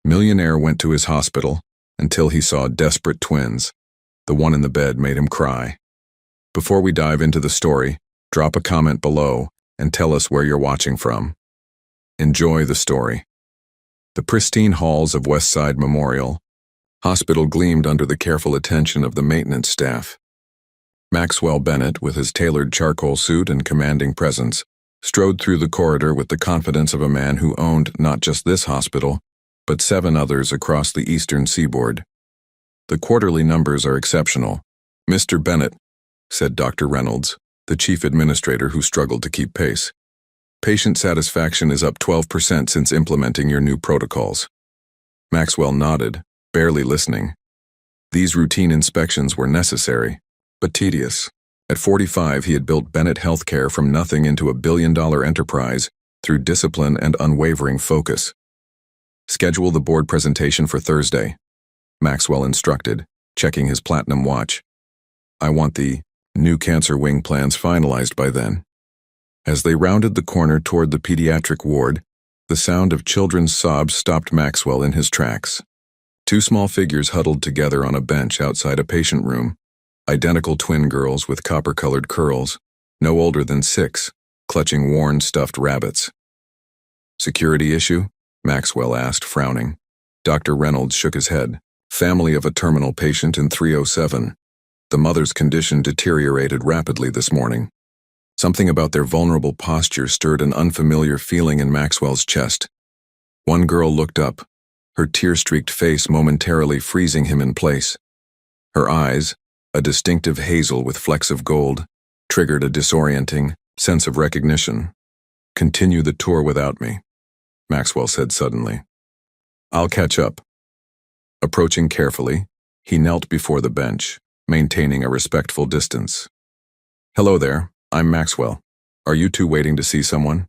Millionaire went to his hospital until he saw desperate twins. The one in the bed made him cry. Before we dive into the story, drop a comment below and tell us where you're watching from. Enjoy the story. The pristine halls of Westside Memorial Hospital gleamed under the careful attention of the maintenance staff. Maxwell Bennett, with his tailored charcoal suit and commanding presence, strode through the corridor with the confidence of a man who owned not just this hospital, but 7 others across the eastern seaboard. The quarterly numbers are exceptional. "Mr. Bennett," said Dr. Reynolds, the chief administrator who struggled to keep pace. "Patient satisfaction is up 12% since implementing your new protocols." Maxwell nodded, barely listening. These routine inspections were necessary, but tedious. At 45, he had built Bennett Healthcare from nothing into a billion-dollar enterprise through discipline and unwavering focus. "Schedule the board presentation for Thursday," Maxwell instructed, checking his platinum watch. "I want the new cancer wing plans finalized by then." As they rounded the corner toward the pediatric ward, the sound of children's sobs stopped Maxwell in his tracks. 2 small figures huddled together on a bench outside a patient room, identical twin girls with copper-colored curls, no older than 6, clutching worn stuffed rabbits. "Security issue?" Maxwell asked, frowning. Dr. Reynolds shook his head. "Family of a terminal patient in 307. The mother's condition deteriorated rapidly this morning." Something about their vulnerable posture stirred an unfamiliar feeling in Maxwell's chest. One girl looked up, her tear-streaked face momentarily freezing him in place. Her eyes, a distinctive hazel with flecks of gold, triggered a disorienting sense of recognition. "Continue the tour without me," Maxwell said suddenly. "I'll catch up." Approaching carefully, he knelt before the bench, maintaining a respectful distance. "Hello there, I'm Maxwell. Are you two waiting to see someone?"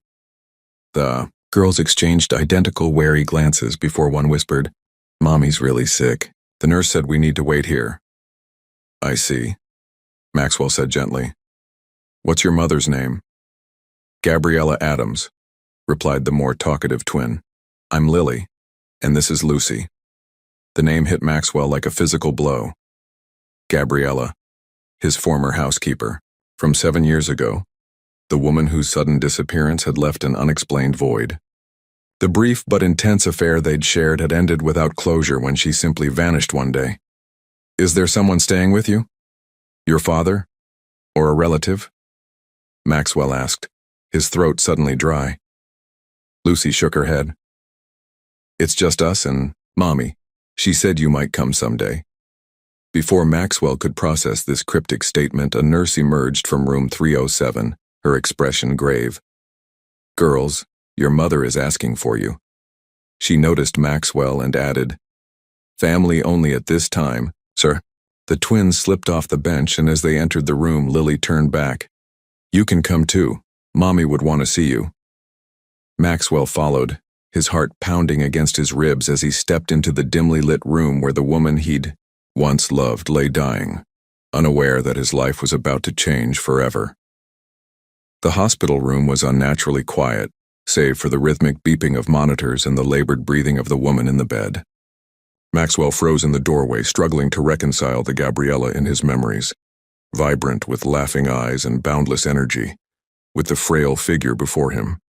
The girls exchanged identical wary glances before one whispered, "Mommy's really sick. The nurse said we need to wait here." "I see," Maxwell said gently. "What's your mother's name?" "Gabriella Adams," replied the more talkative twin. "I'm Lily, and this is Lucy." The name hit Maxwell like a physical blow. Gabriella, his former housekeeper, from 7 years ago, the woman whose sudden disappearance had left an unexplained void. The brief but intense affair they'd shared had ended without closure when she simply vanished one day. "Is there someone staying with you? Your father? Or a relative?" Maxwell asked, his throat suddenly dry. Lucy shook her head. "It's just us and Mommy. She said you might come someday." Before Maxwell could process this cryptic statement, a nurse emerged from room 307, her expression grave. "Girls, your mother is asking for you." She noticed Maxwell and added, "Family only at this time, sir." The twins slipped off the bench, and as they entered the room, Lily turned back. "You can come too. Mommy would want to see you." Maxwell followed, his heart pounding against his ribs as he stepped into the dimly lit room where the woman he'd once loved lay dying, unaware that his life was about to change forever. The hospital room was unnaturally quiet, save for the rhythmic beeping of monitors and the labored breathing of the woman in the bed. Maxwell froze in the doorway, struggling to reconcile the Gabriella in his memories, vibrant with laughing eyes and boundless energy, with the frail figure before him.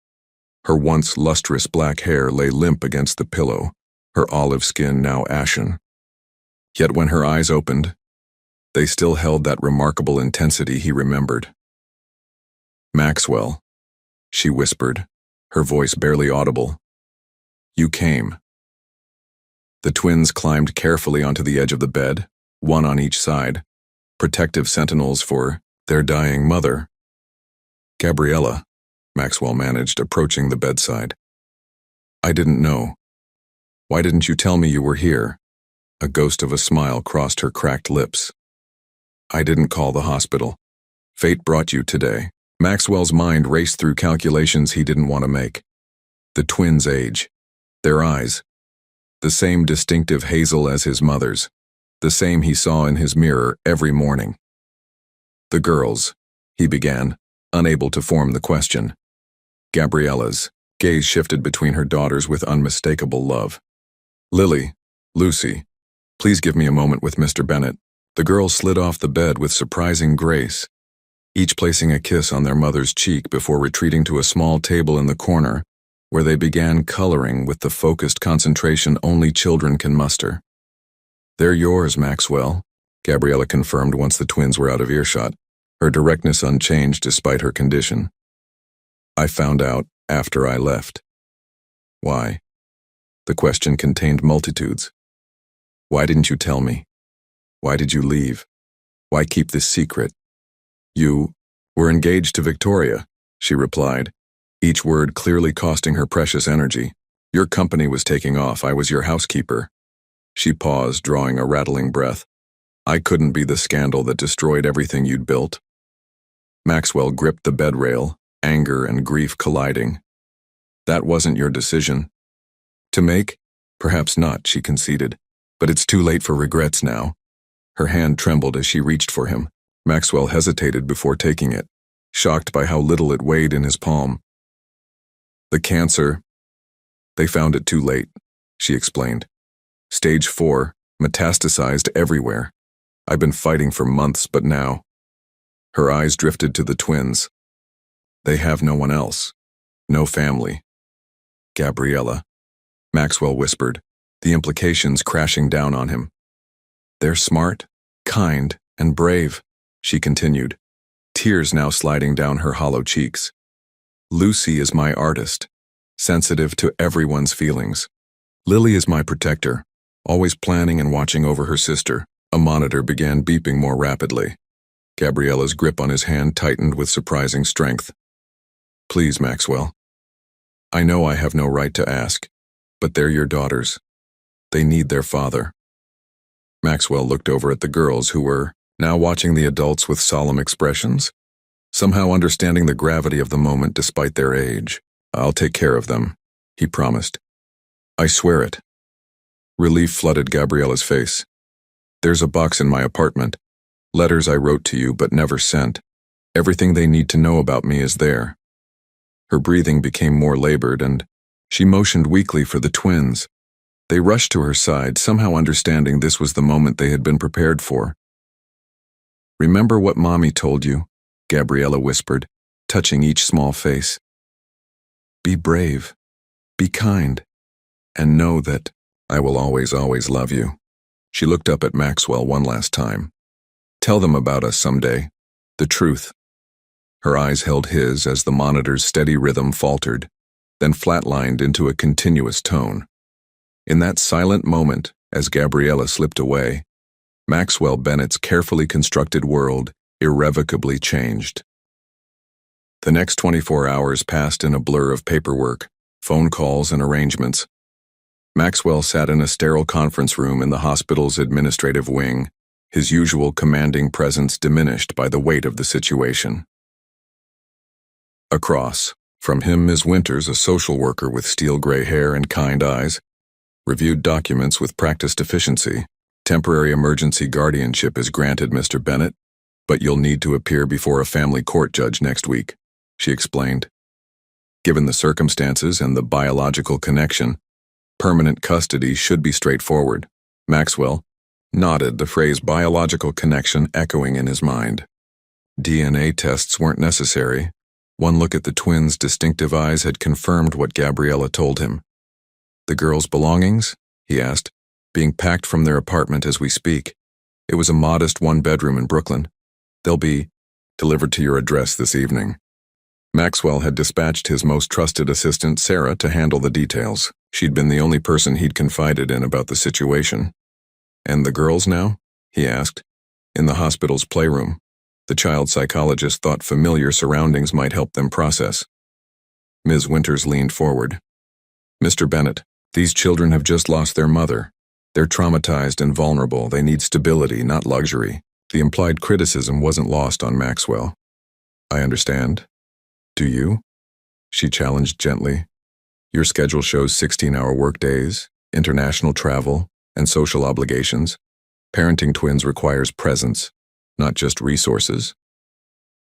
Her once lustrous black hair lay limp against the pillow, her olive skin now ashen. Yet when her eyes opened, they still held that remarkable intensity he remembered. "Maxwell," she whispered, her voice barely audible. "You came." The twins climbed carefully onto the edge of the bed, one on each side, protective sentinels for their dying mother. "Gabriella," Maxwell managed, approaching the bedside. "I didn't know. Why didn't you tell me you were here?" A ghost of a smile crossed her cracked lips. "I didn't call the hospital. Fate brought you today." Maxwell's mind raced through calculations he didn't want to make. The twins' age, their eyes, the same distinctive hazel as his mother's, the same he saw in his mirror every morning. "The girls," he began, unable to form the question. Gabriella's gaze shifted between her daughters with unmistakable love. Lily, Lucy, please give me a moment with Mr. Bennett. The girls slid off the bed with surprising grace, each placing a kiss on their mother's cheek before retreating to a small table in the corner, where they began coloring with the focused concentration only children can muster. "They're yours, Maxwell," Gabriella confirmed once the twins were out of earshot, her directness unchanged despite her condition. "I found out after I left." "Why?" The question contained multitudes. "Why didn't you tell me? Why did you leave? Why keep this secret?" "You were engaged to Victoria," she replied, each word clearly costing her precious energy. "Your company was taking off. I was your housekeeper." She paused, drawing a rattling breath. "I couldn't be the scandal that destroyed everything you'd built." Maxwell gripped the bed rail, anger and grief colliding. "That wasn't your decision to make?" "Perhaps not," she conceded, "but it's too late for regrets now." Her hand trembled as she reached for him. Maxwell hesitated before taking it, shocked by how little it weighed in his palm. "The cancer, they found it too late," she explained. "Stage 4, metastasized everywhere. I've been fighting for months, but now." Her eyes drifted to the twins. "They have no one else. No family." "Gabriella," Maxwell whispered, the implications crashing down on him. "They're smart, kind, and brave," she continued, tears now sliding down her hollow cheeks. "Lucy is my artist, sensitive to everyone's feelings. Lily is my protector, always planning and watching over her sister." A monitor began beeping more rapidly. Gabriella's grip on his hand tightened with surprising strength. "Please, Maxwell. I know I have no right to ask, but they're your daughters. They need their father." Maxwell looked over at the girls who were now watching the adults with solemn expressions, somehow understanding the gravity of the moment despite their age. "I'll take care of them," he promised. "I swear it." Relief flooded Gabriella's face. "There's a box in my apartment. Letters I wrote to you but never sent. Everything they need to know about me is there." Her breathing became more labored, and she motioned weakly for the twins. They rushed to her side, somehow understanding this was the moment they had been prepared for. "Remember what Mommy told you," Gabriella whispered, touching each small face. "Be brave, be kind, and know that I will always, always love you." She looked up at Maxwell one last time. "Tell them about us someday. The truth." Her eyes held his as the monitor's steady rhythm faltered, then flatlined into a continuous tone. In that silent moment, as Gabriella slipped away, Maxwell Bennett's carefully constructed world irrevocably changed. The next 24 hours passed in a blur of paperwork, phone calls, and arrangements. Maxwell sat in a sterile conference room in the hospital's administrative wing, his usual commanding presence diminished by the weight of the situation. Across from him, Ms. Winters, a social worker with steel-gray hair and kind eyes, reviewed documents with practiced efficiency. "Temporary emergency guardianship is granted, Mr. Bennett, but you'll need to appear before a family court judge next week," she explained. "Given the circumstances and the biological connection, permanent custody should be straightforward." Maxwell nodded, the phrase biological connection echoing in his mind. DNA tests weren't necessary. One look at the twins' distinctive eyes had confirmed what Gabriella told him. "The girls' belongings?" he asked, "being packed from their apartment as we speak. It was a modest one-bedroom in Brooklyn. They'll be delivered to your address this evening." Maxwell had dispatched his most trusted assistant, Sarah, to handle the details. She'd been the only person he'd confided in about the situation. "And the girls now?" he asked. "In the hospital's playroom." The child psychologist thought familiar surroundings might help them process. Ms. Winters leaned forward. "Mr. Bennett, these children have just lost their mother. They're traumatized and vulnerable. They need stability, not luxury." The implied criticism wasn't lost on Maxwell. "I understand. Do you?" she challenged gently. "Your schedule shows 16-hour workdays, international travel, and social obligations. Parenting twins requires presence, not just resources."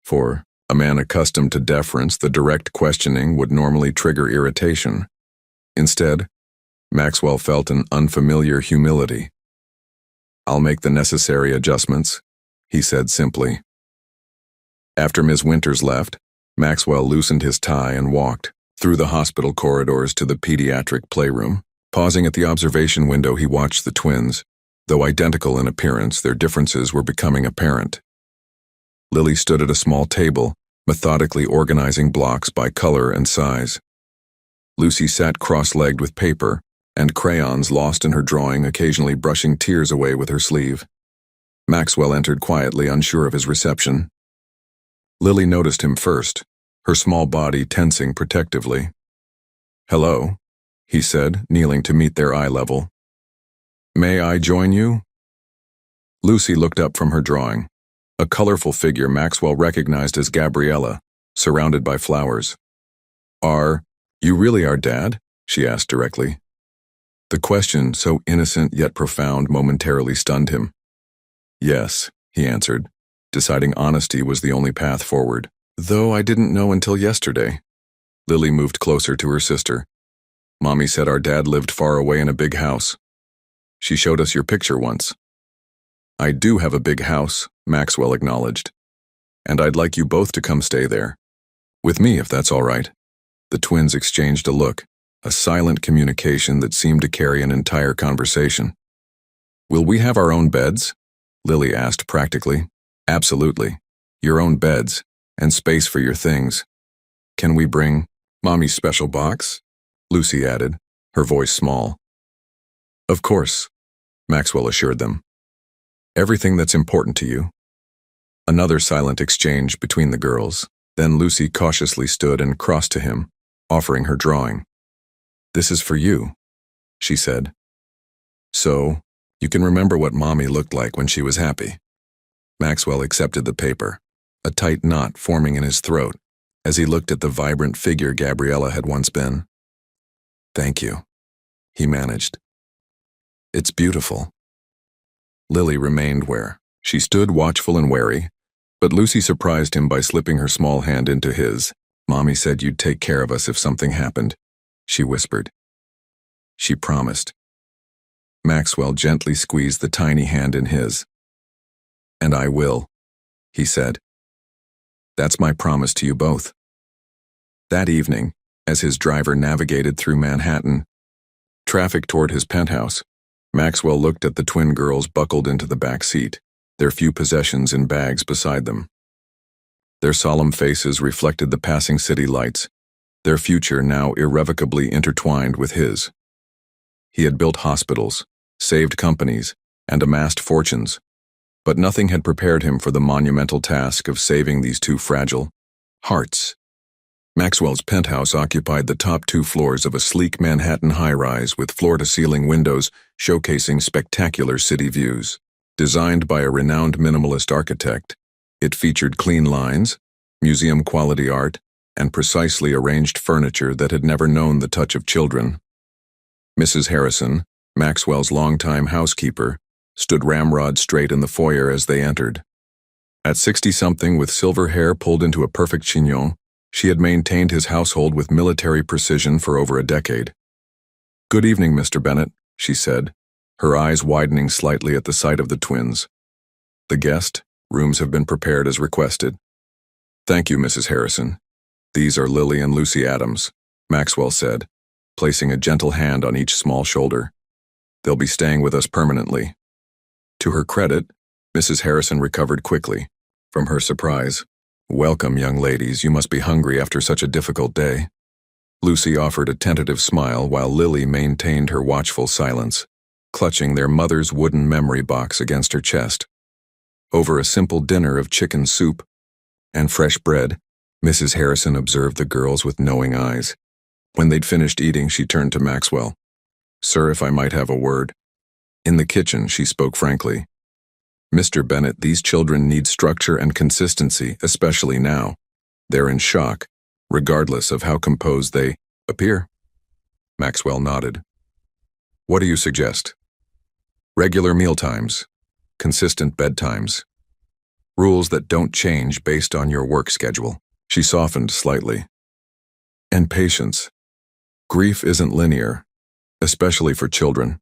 For a man accustomed to deference, the direct questioning would normally trigger irritation. Instead, Maxwell felt an unfamiliar humility. "I'll make the necessary adjustments," he said simply. After Ms. Winters left, Maxwell loosened his tie and walked through the hospital corridors to the pediatric playroom. Pausing at the observation window, he watched the twins. Though identical in appearance, their differences were becoming apparent. Lily stood at a small table, methodically organizing blocks by color and size. Lucy sat cross-legged with paper and crayons, lost in her drawing, occasionally brushing tears away with her sleeve. Maxwell entered quietly, unsure of his reception. Lily noticed him first, her small body tensing protectively. "Hello," he said, kneeling to meet their eye level. "May I join you?" Lucy looked up from her drawing. A colorful figure Maxwell recognized as Gabriella, surrounded by flowers. "Are you really our dad?" she asked directly. The question, so innocent yet profound, momentarily stunned him. "Yes," he answered, deciding honesty was the only path forward. "Though I didn't know until yesterday." Lily moved closer to her sister. "Mommy said our dad lived far away in a big house. She showed us your picture once." "I do have a big house," Maxwell acknowledged. "And I'd like you both to come stay there. With me, if that's all right." The twins exchanged a look, a silent communication that seemed to carry an entire conversation. "Will we have our own beds?" Lily asked practically. "Absolutely. Your own beds, and space for your things. Can we bring Mommy's special box?" Lucy added, her voice small. "Of course," Maxwell assured them. "Everything that's important to you." Another silent exchange between the girls. Then Lucy cautiously stood and crossed to him, offering her drawing. "This is for you," she said. "So, you can remember what Mommy looked like when she was happy." Maxwell accepted the paper, a tight knot forming in his throat as he looked at the vibrant figure Gabriella had once been. "Thank you," he managed. "It's beautiful." Lily remained where she stood, watchful and wary, but Lucy surprised him by slipping her small hand into his. "Mommy said you'd take care of us if something happened," she whispered. "She promised." Maxwell gently squeezed the tiny hand in his. "And I will," he said. "That's my promise to you both." That evening, as his driver navigated through Manhattan, traffic toward his penthouse, Maxwell looked at the twin girls buckled into the back seat, their few possessions in bags beside them. Their solemn faces reflected the passing city lights, their future now irrevocably intertwined with his. He had built hospitals, saved companies, and amassed fortunes, but nothing had prepared him for the monumental task of saving these two fragile hearts. Maxwell's penthouse occupied the top 2 floors of a sleek Manhattan high-rise with floor-to-ceiling windows showcasing spectacular city views. Designed by a renowned minimalist architect, it featured clean lines, museum-quality art, and precisely arranged furniture that had never known the touch of children. Mrs. Harrison, Maxwell's longtime housekeeper, stood ramrod straight in the foyer as they entered. At 60-something, with silver hair pulled into a perfect chignon, she had maintained his household with military precision for over a decade. "Good evening, Mr. Bennett," she said, her eyes widening slightly at the sight of the twins. "The guest rooms have been prepared as requested." "Thank you, Mrs. Harrison. These are Lily and Lucy Adams," Maxwell said, placing a gentle hand on each small shoulder. "They'll be staying with us permanently." To her credit, Mrs. Harrison recovered quickly from her surprise. "Welcome, young ladies. You must be hungry after such a difficult day." Lucy offered a tentative smile while Lily maintained her watchful silence, clutching their mother's wooden memory box against her chest. Over a simple dinner of chicken soup and fresh bread, Mrs. Harrison observed the girls with knowing eyes. When they'd finished eating, she turned to Maxwell. "Sir, if I might have a word." In the kitchen, she spoke frankly. "Mr. Bennett, these children need structure and consistency, especially now. They're in shock, regardless of how composed they appear." Maxwell nodded. "What do you suggest?" "Regular mealtimes, consistent bedtimes, rules that don't change based on your work schedule." She softened slightly. "And patience. Grief isn't linear. especially for children.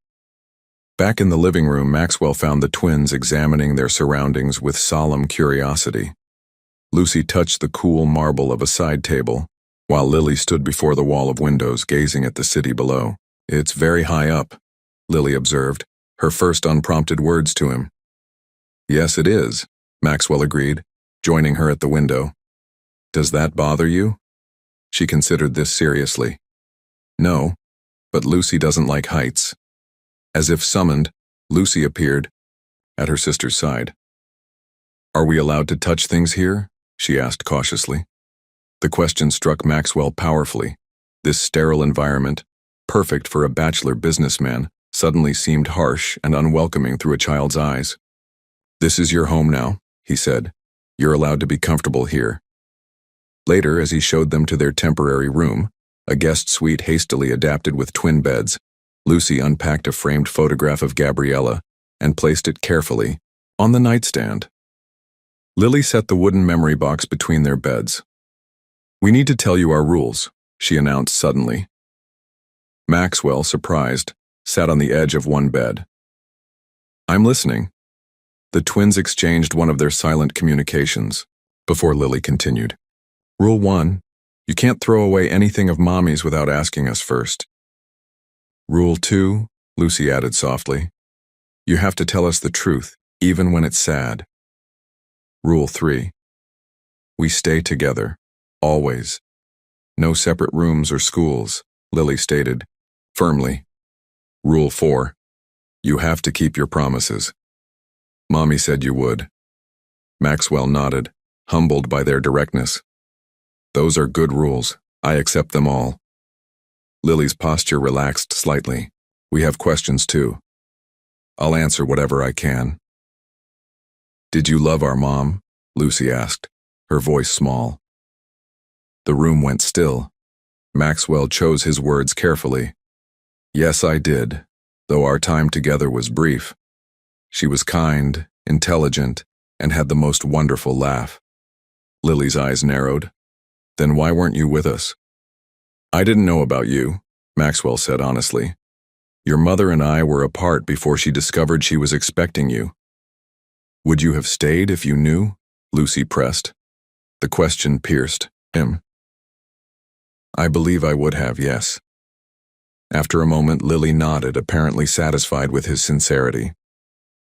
Back in the living room, Maxwell found the twins examining their surroundings with solemn curiosity. Lucy touched the cool marble of a side table, while Lily stood before the wall of windows gazing at the city below. "It's very high up," Lily observed, her first unprompted words to him. "Yes, it is," Maxwell agreed, joining her at the window. "Does that bother you?" She considered this seriously. "No, but Lucy doesn't like heights." As if summoned, Lucy appeared at her sister's side. "Are we allowed to touch things here?" she asked cautiously. The question struck Maxwell powerfully. This sterile environment, perfect for a bachelor businessman, suddenly seemed harsh and unwelcoming through a child's eyes. "This is your home now," he said. "You're allowed to be comfortable here." Later, as he showed them to their temporary room, a guest suite hastily adapted with twin beds, Lucy unpacked a framed photograph of Gabriella and placed it carefully on the nightstand. Lily set the wooden memory box between their beds. "We need to tell you our rules," she announced suddenly. Maxwell, surprised, sat on the edge of one bed. "I'm listening." The twins exchanged one of their silent communications before Lily continued. "Rule 1, you can't throw away anything of Mommy's without asking us first." "Rule 2, Lucy added softly, you have to tell us the truth, even when it's sad." "Rule 3, we stay together, always. No separate rooms or schools," Lily stated, firmly. "Rule 4, you have to keep your promises. Mommy said you would." Maxwell nodded, humbled by their directness. "Those are good rules. I accept them all." Lily's posture relaxed slightly. "We have questions too. I'll answer whatever I can." "Did you love our mom?" Lucy asked, her voice small. The room went still. Maxwell chose his words carefully. "Yes, I did, though our time together was brief. She was kind, intelligent, and had the most wonderful laugh." Lily's eyes narrowed. "Then why weren't you with us?" "I didn't know about you," Maxwell said honestly. "Your mother and I were apart before she discovered she was expecting you." "Would you have stayed if you knew?" Lucy pressed. The question pierced him. "I believe I would have, yes." After a moment, Lily nodded, apparently satisfied with his sincerity.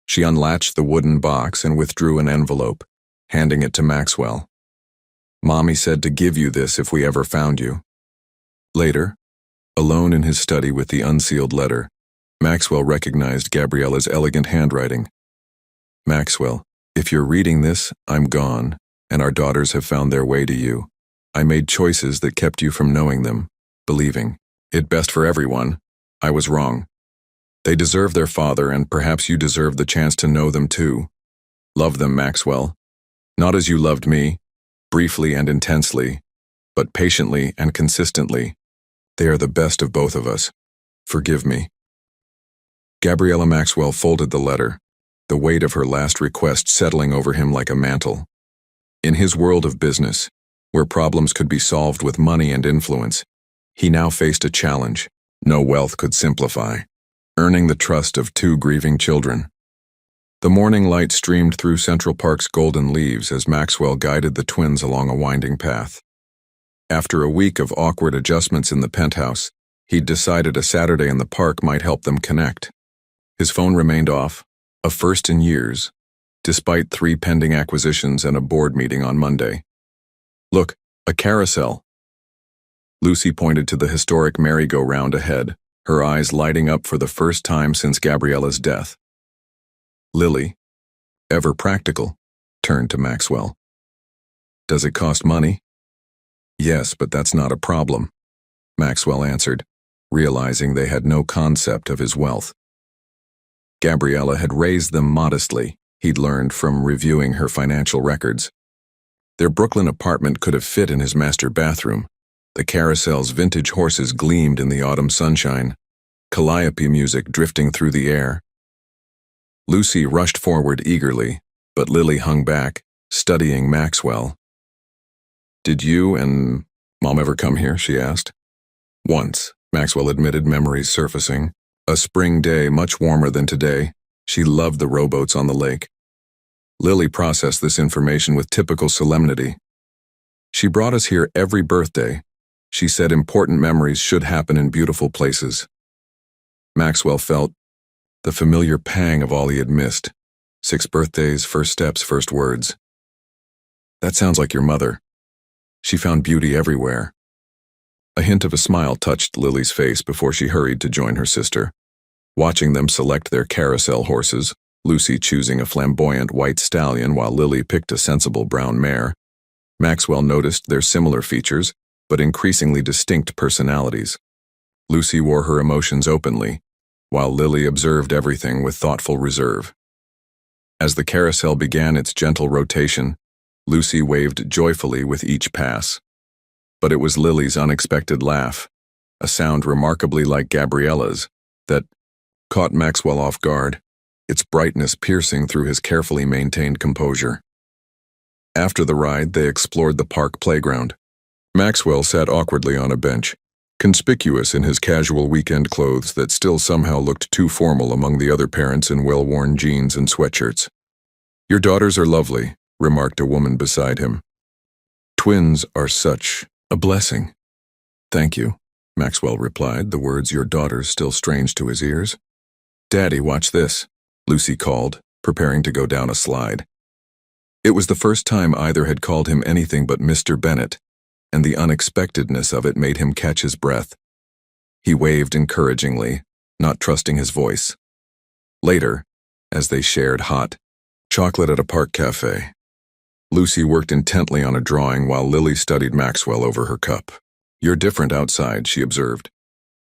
She unlatched the wooden box and withdrew an envelope, handing it to Maxwell. "Mommy said to give you this if we ever found you." Later, alone in his study with the unsealed letter, Maxwell recognized Gabriella's elegant handwriting. "Maxwell, if you're reading this, I'm gone, and our daughters have found their way to you. I made choices that kept you from knowing them, believing it best for everyone. I was wrong. They deserve their father, and perhaps you deserve the chance to know them too. Love them, Maxwell. Not as you loved me, briefly and intensely, but patiently and consistently. They are the best of both of us. Forgive me." Gabriella Maxwell folded the letter, the weight of her last request settling over him like a mantle. In his world of business, where problems could be solved with money and influence, he now faced a challenge no wealth could simplify: earning the trust of two grieving children. The morning light streamed through Central Park's golden leaves as Maxwell guided the twins along a winding path. After a week of awkward adjustments in the penthouse, he'd decided a Saturday in the park might help them connect. His phone remained off, a first in years, despite 3 pending acquisitions and a board meeting on Monday. "Look, a carousel." Lucy pointed to the historic merry-go-round ahead, her eyes lighting up for the first time since Gabriella's death. Lily, ever practical, turned to Maxwell. "Does it cost money?" "Yes, but that's not a problem," Maxwell answered, realizing they had no concept of his wealth. Gabriella had raised them modestly, he'd learned from reviewing her financial records. Their Brooklyn apartment could have fit in his master bathroom. The carousel's vintage horses gleamed in the autumn sunshine, calliope music drifting through the air. Lucy rushed forward eagerly, but Lily hung back, studying Maxwell. "Did you and Mom ever come here?" she asked. "Once," Maxwell admitted, memories surfacing. A spring day, much warmer than today. She loved the rowboats on the lake. Lily processed this information with typical solemnity. She brought us here every birthday. She said important memories should happen in beautiful places. Maxwell felt the familiar pang of all he had missed. 6 birthdays, first steps, first words. That sounds like your mother. She found beauty everywhere. A hint of a smile touched Lily's face before she hurried to join her sister. Watching them select their carousel horses, Lucy choosing a flamboyant white stallion while Lily picked a sensible brown mare, Maxwell noticed their similar features, but increasingly distinct personalities. Lucy wore her emotions openly, while Lily observed everything with thoughtful reserve. As the carousel began its gentle rotation, Lucy waved joyfully with each pass. But it was Lily's unexpected laugh, a sound remarkably like Gabriella's, that caught Maxwell off guard, its brightness piercing through his carefully maintained composure. After the ride, they explored the park playground. Maxwell sat awkwardly on a bench, conspicuous in his casual weekend clothes that still somehow looked too formal among the other parents in well-worn jeans and sweatshirts. "Your daughters are lovely," remarked a woman beside him. "Twins are such a blessing." "Thank you," Maxwell replied, the words "your daughters" still strange to his ears. "Daddy, watch this," Lucy called, preparing to go down a slide. It was the first time either had called him anything but Mr. Bennett, and the unexpectedness of it made him catch his breath. He waved encouragingly, not trusting his voice. Later, as they shared hot chocolate at a park cafe, Lucy worked intently on a drawing while Lily studied Maxwell over her cup. "You're different outside," she observed.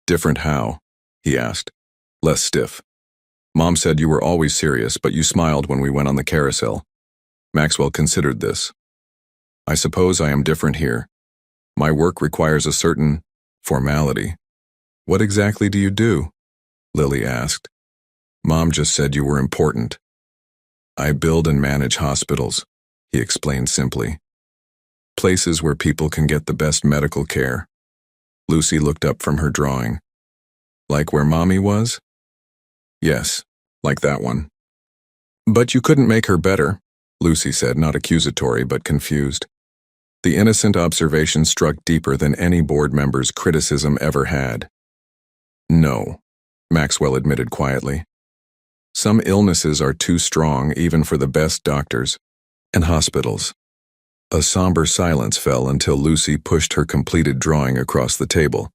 "Different how?" he asked. "Less stiff. Mom said you were always serious, but you smiled when we went on the carousel." Maxwell considered this. "I suppose I am different here. My work requires a certain formality." "What exactly do you do?" Lily asked. "Mom just said you were important." "I build and manage hospitals," he explained simply. "Places where people can get the best medical care." Lucy looked up from her drawing. "Like where Mommy was?" "Yes, like that one." "But you couldn't make her better," Lucy said, not accusatory but confused. The innocent observation struck deeper than any board member's criticism ever had. "No," Maxwell admitted quietly. "Some illnesses are too strong even for the best doctors and hospitals." A somber silence fell until Lucy pushed her completed drawing across the table.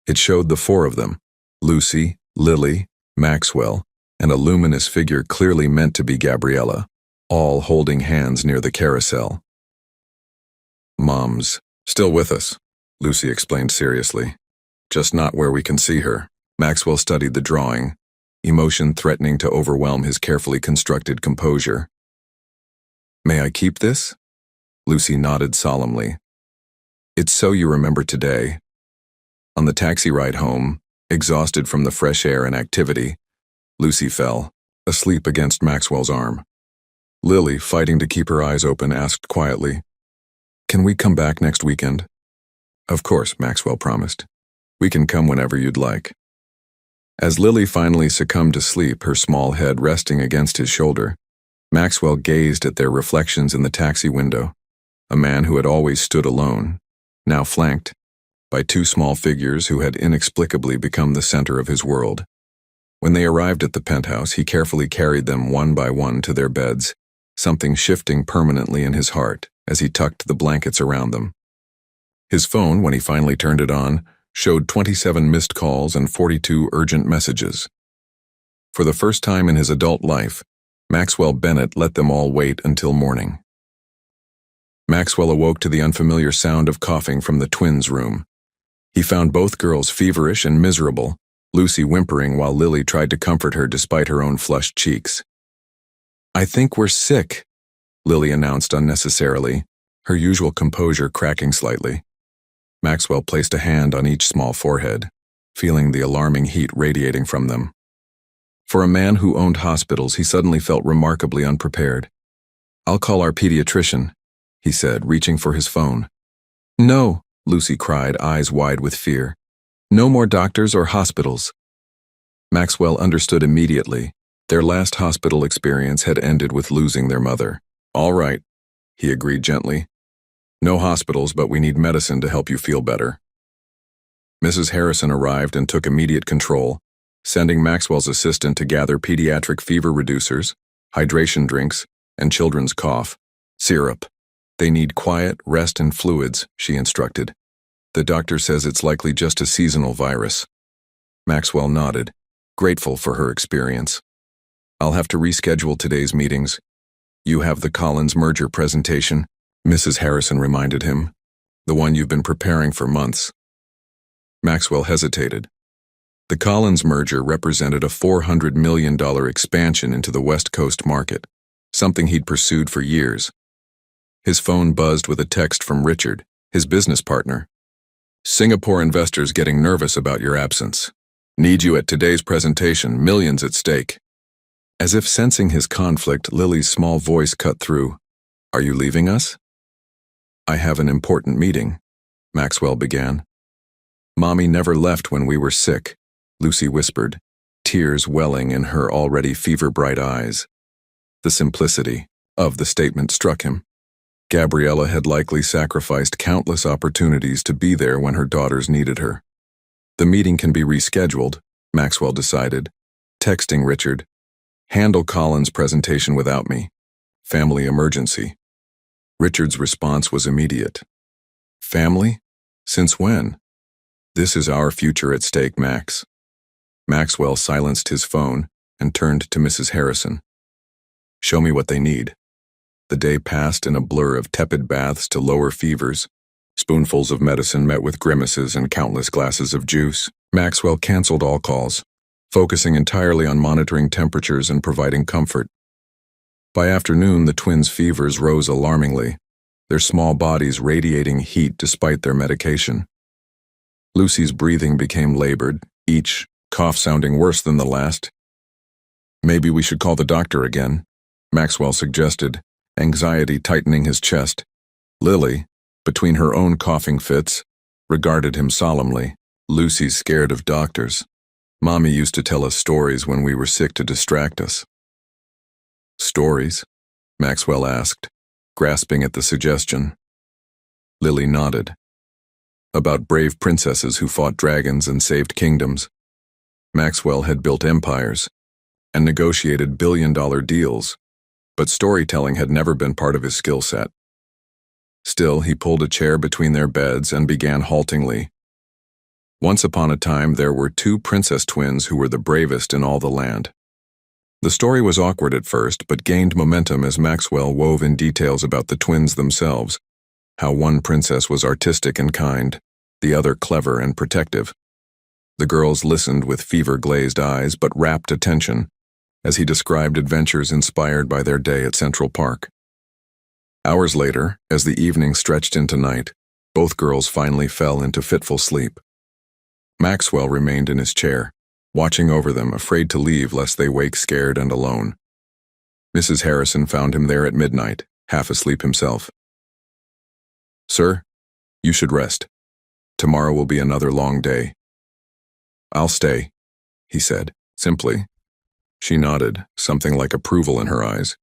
It showed the 4 of them, Lucy, Lily, Maxwell, and a luminous figure clearly meant to be Gabriella, all holding hands near the carousel. "Mom's still with us," Lucy explained seriously. "Just not where we can see her." Maxwell studied the drawing, emotion threatening to overwhelm his carefully constructed composure. "May I keep this?" Lucy nodded solemnly. "It's so you remember today." On the taxi ride home, exhausted from the fresh air and activity, Lucy fell, asleep against Maxwell's arm. Lily, fighting to keep her eyes open, asked quietly, "Can we come back next weekend?" "Of course," Maxwell promised. "We can come whenever you'd like." As Lily finally succumbed to sleep, her small head resting against his shoulder, Maxwell gazed at their reflections in the taxi window. A man who had always stood alone, now flanked by 2 small figures who had inexplicably become the center of his world. When they arrived at the penthouse, he carefully carried them one by one to their beds, something shifting permanently in his heart as he tucked the blankets around them. His phone, when he finally turned it on, showed 27 missed calls and 42 urgent messages. For the first time in his adult life, Maxwell Bennett let them all wait until morning. Maxwell awoke to the unfamiliar sound of coughing from the twins' room. He found both girls feverish and miserable, Lucy whimpering while Lily tried to comfort her despite her own flushed cheeks. "I think we're sick," Lily announced unnecessarily, her usual composure cracking slightly. Maxwell placed a hand on each small forehead, feeling the alarming heat radiating from them. For a man who owned hospitals, he suddenly felt remarkably unprepared. "I'll call our pediatrician," he said, reaching for his phone. "No," Lucy cried, eyes wide with fear. No more doctors or hospitals. Maxwell understood immediately. Their last hospital experience had ended with losing their mother. All right, he agreed gently. No hospitals, but we need medicine to help you feel better. Mrs. Harrison arrived and took immediate control, sending Maxwell's assistant to gather pediatric fever reducers, hydration drinks, and children's cough syrup. They need quiet, rest, and fluids, she instructed. The doctor says it's likely just a seasonal virus. Maxwell nodded, grateful for her experience. I'll have to reschedule today's meetings. You have the Collins merger presentation, Mrs. Harrison reminded him, the one you've been preparing for months. Maxwell hesitated. The Collins merger represented a $400 million expansion into the West Coast market, something he'd pursued for years. His phone buzzed with a text from Richard, his business partner. Singapore investors getting nervous about your absence. Need you at today's presentation, millions at stake. As if sensing his conflict, Lily's small voice cut through. Are you leaving us? I have an important meeting, Maxwell began. Mommy never left when we were sick, Lucy whispered, tears welling in her already fever-bright eyes. The simplicity of the statement struck him. Gabriella had likely sacrificed countless opportunities to be there when her daughters needed her. The meeting can be rescheduled, Maxwell decided, texting Richard. Handle Collins' presentation without me. Family emergency. Richard's response was immediate. Family? Since when? This is our future at stake, Max. Maxwell silenced his phone and turned to Mrs. Harrison. Show me what they need. The day passed in a blur of tepid baths to lower fevers. Spoonfuls of medicine met with grimaces and countless glasses of juice. Maxwell canceled all calls, focusing entirely on monitoring temperatures and providing comfort. By afternoon, the twins' fevers rose alarmingly, their small bodies radiating heat despite their medication. Lucy's breathing became labored, each cough sounding worse than the last. Maybe we should call the doctor again, Maxwell suggested, anxiety tightening his chest. Lily, between her own coughing fits, regarded him solemnly. Lucy's scared of doctors. Mommy used to tell us stories when we were sick to distract us. Stories? Maxwell asked, grasping at the suggestion. Lily nodded. About brave princesses who fought dragons and saved kingdoms. Maxwell had built empires and negotiated billion-dollar deals, but storytelling had never been part of his skill set. Still, he pulled a chair between their beds and began haltingly. Once upon a time, there were two princess twins who were the bravest in all the land. The story was awkward at first, but gained momentum as Maxwell wove in details about the twins themselves, how one princess was artistic and kind, the other clever and protective. The girls listened with fever-glazed eyes but rapt attention as he described adventures inspired by their day at Central Park. Hours later, as the evening stretched into night, both girls finally fell into fitful sleep. Maxwell remained in his chair, watching over them, afraid to leave lest they wake scared and alone. Mrs. Harrison found him there at midnight, half asleep himself. Sir, you should rest. Tomorrow will be another long day. I'll stay, he said, simply. She nodded, something like approval in her eyes.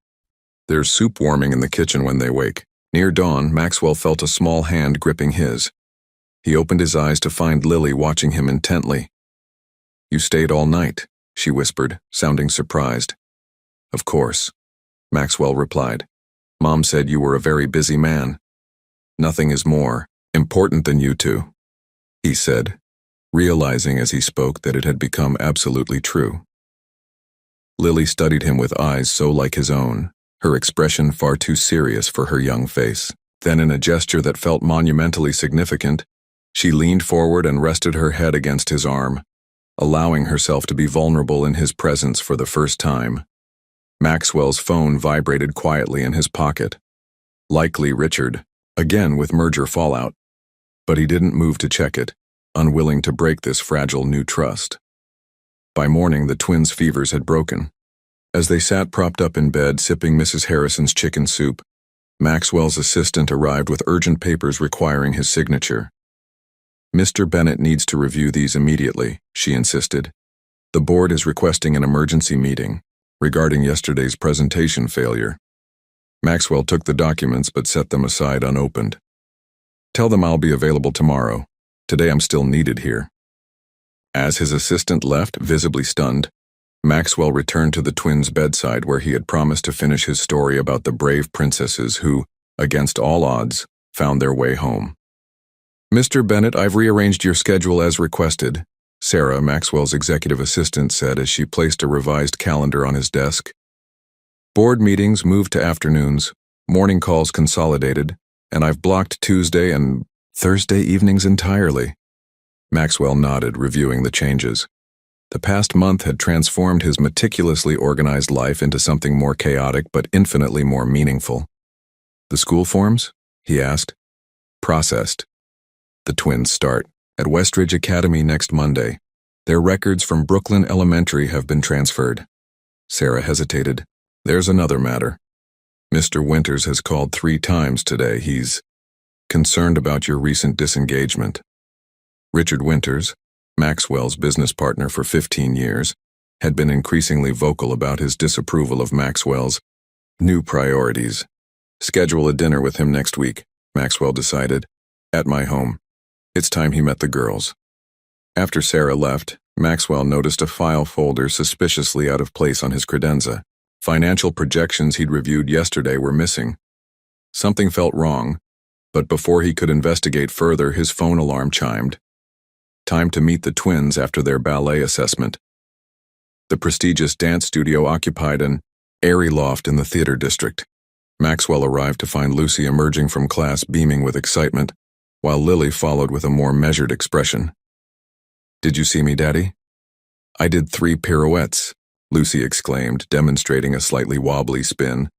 There's soup warming in the kitchen when they wake. Near dawn, Maxwell felt a small hand gripping his. He opened his eyes to find Lily watching him intently. You stayed all night, she whispered, sounding surprised. Of course, Maxwell replied. Mom said you were a very busy man. Nothing is more important than you two, he said, realizing as he spoke that it had become absolutely true. Lily studied him with eyes so like his own, her expression far too serious for her young face. Then, in a gesture that felt monumentally significant, she leaned forward and rested her head against his arm, allowing herself to be vulnerable in his presence for the first time. Maxwell's phone vibrated quietly in his pocket. Likely Richard, again with merger fallout. But he didn't move to check it, unwilling to break this fragile new trust. By morning, the twins' fevers had broken. As they sat propped up in bed sipping Mrs. Harrison's chicken soup, Maxwell's assistant arrived with urgent papers requiring his signature. Mr. Bennett needs to review these immediately, she insisted. The board is requesting an emergency meeting regarding yesterday's presentation failure. Maxwell took the documents but set them aside unopened. Tell them I'll be available tomorrow. Today I'm still needed here. As his assistant left, visibly stunned, Maxwell returned to the twins' bedside where he had promised to finish his story about the brave princesses who, against all odds, found their way home. Mr. Bennett, I've rearranged your schedule as requested, Sarah, Maxwell's executive assistant, said as she placed a revised calendar on his desk. Board meetings moved to afternoons, morning calls consolidated, and I've blocked Tuesday and Thursday evenings entirely. Maxwell nodded, reviewing the changes. The past month had transformed his meticulously organized life into something more chaotic but infinitely more meaningful. The school forms? He asked. Processed. The twins start at Westridge Academy next Monday. Their records from Brooklyn Elementary have been transferred. Sarah hesitated. There's another matter. Mr. Winters has called 3 times today. He's concerned about your recent disengagement. Richard Winters, Maxwell's business partner for 15 years, had been increasingly vocal about his disapproval of Maxwell's new priorities. Schedule a dinner with him next week, Maxwell decided, at my home. It's time he met the girls. After Sarah left, Maxwell noticed a file folder suspiciously out of place on his credenza. Financial projections he'd reviewed yesterday were missing. Something felt wrong, but before he could investigate further, his phone alarm chimed. Time to meet the twins after their ballet assessment. The prestigious dance studio occupied an airy loft in the theater district. Maxwell arrived to find Lucy emerging from class beaming with excitement, while Lily followed with a more measured expression. Did you see me, Daddy? I did 3 pirouettes, Lucy exclaimed, demonstrating a slightly wobbly spin.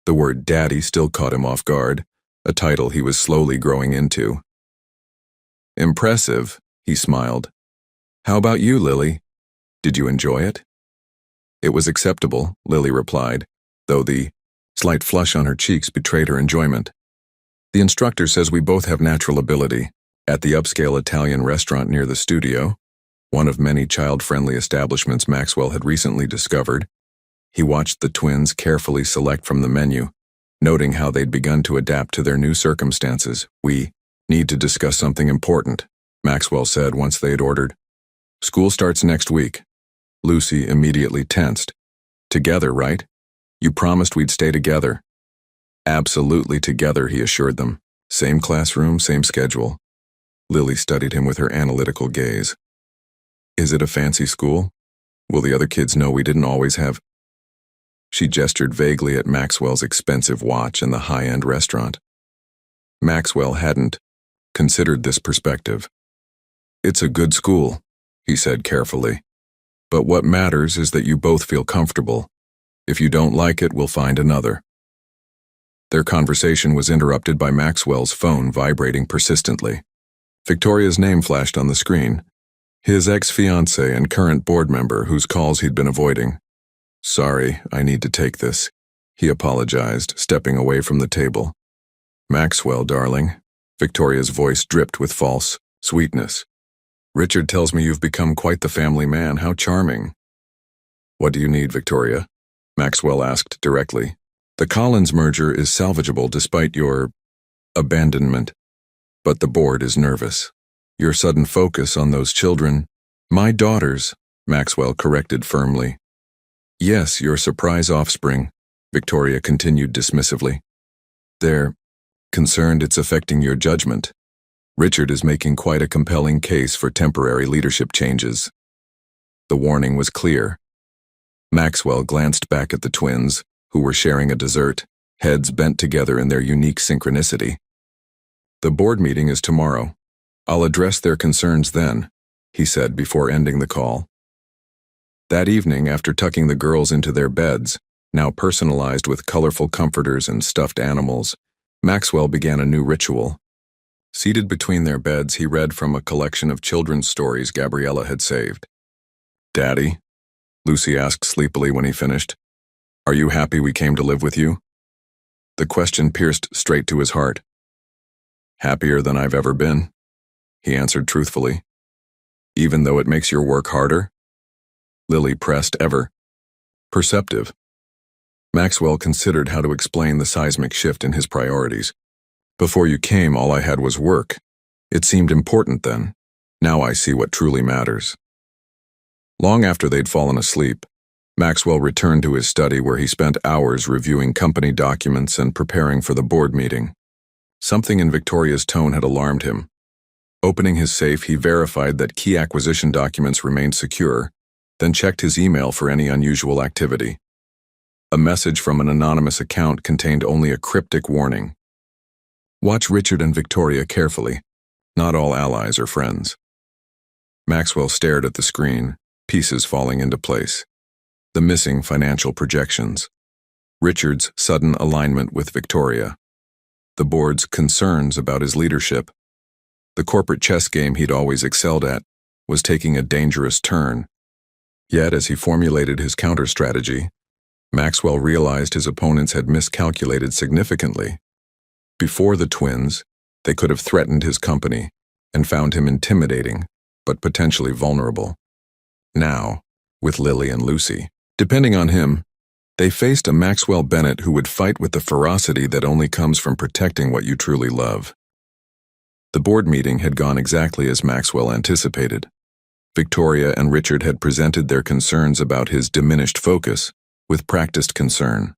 The word Daddy still caught him off guard, a title he was slowly growing into. Impressive, he smiled. How about you, Lily? Did you enjoy it? It was acceptable, Lily replied, though the slight flush on her cheeks betrayed her enjoyment. The instructor says we both have natural ability. At the upscale Italian restaurant near the studio, one of many child-friendly establishments Maxwell had recently discovered, he watched the twins carefully select from the menu, noting how they'd begun to adapt to their new circumstances. We need to discuss something important, Maxwell said once they had ordered. School starts next week. Lucy immediately tensed. Together, right? You promised we'd stay together. Absolutely together, he assured them. Same classroom, same schedule. Lily studied him with her analytical gaze. Is it a fancy school? Will the other kids know we didn't always have? She gestured vaguely at Maxwell's expensive watch and the high-end restaurant. Maxwell hadn't considered this perspective. It's a good school, he said carefully. But what matters is that you both feel comfortable. If you don't like it, we'll find another. Their conversation was interrupted by Maxwell's phone vibrating persistently. Victoria's name flashed on the screen. His ex-fiancée and current board member whose calls he'd been avoiding. Sorry, I need to take this, he apologized, stepping away from the table. Maxwell, darling. Victoria's voice dripped with false sweetness. Richard tells me you've become quite the family man. How charming. What do you need, Victoria? Maxwell asked directly. The Collins merger is salvageable despite your abandonment. But the board is nervous. Your sudden focus on those children. My daughters, Maxwell corrected firmly. Yes, your surprise offspring, Victoria continued dismissively. They're concerned it's affecting your judgment. Richard is making quite a compelling case for temporary leadership changes. The warning was clear. Maxwell glanced back at the twins, who were sharing a dessert, heads bent together in their unique synchronicity. The board meeting is tomorrow. I'll address their concerns then, he said before ending the call. That evening, after tucking the girls into their beds, now personalized with colorful comforters and stuffed animals, Maxwell began a new ritual. Seated between their beds, he read from a collection of children's stories Gabriella had saved. Daddy? Lucy asked sleepily when he finished. Are you happy we came to live with you? The question pierced straight to his heart. Happier than I've ever been. he answered truthfully. Even though it makes your work harder? Lily pressed ever. Perceptive. Maxwell considered how to explain the seismic shift in his priorities. Before you came, all I had was work. It seemed important then. Now I see what truly matters. Long after they'd fallen asleep, Maxwell returned to his study where he spent hours reviewing company documents and preparing for the board meeting. Something in Victoria's tone had alarmed him. Opening his safe, he verified that key acquisition documents remained secure, then checked his email for any unusual activity. A message from an anonymous account contained only a cryptic warning. Watch Richard and Victoria carefully. Not all allies are friends. Maxwell stared at the screen, pieces falling into place. The missing financial projections. Richard's sudden alignment with Victoria. The board's concerns about his leadership. The corporate chess game he'd always excelled at was taking a dangerous turn. Yet, as he formulated his counter-strategy, Maxwell realized his opponents had miscalculated significantly. Before the twins, they could have threatened his company and found him intimidating, but potentially vulnerable. Now, with Lily and Lucy, depending on him, they faced a Maxwell Bennett who would fight with the ferocity that only comes from protecting what you truly love. The board meeting had gone exactly as Maxwell anticipated. Victoria and Richard had presented their concerns about his diminished focus with practiced concern.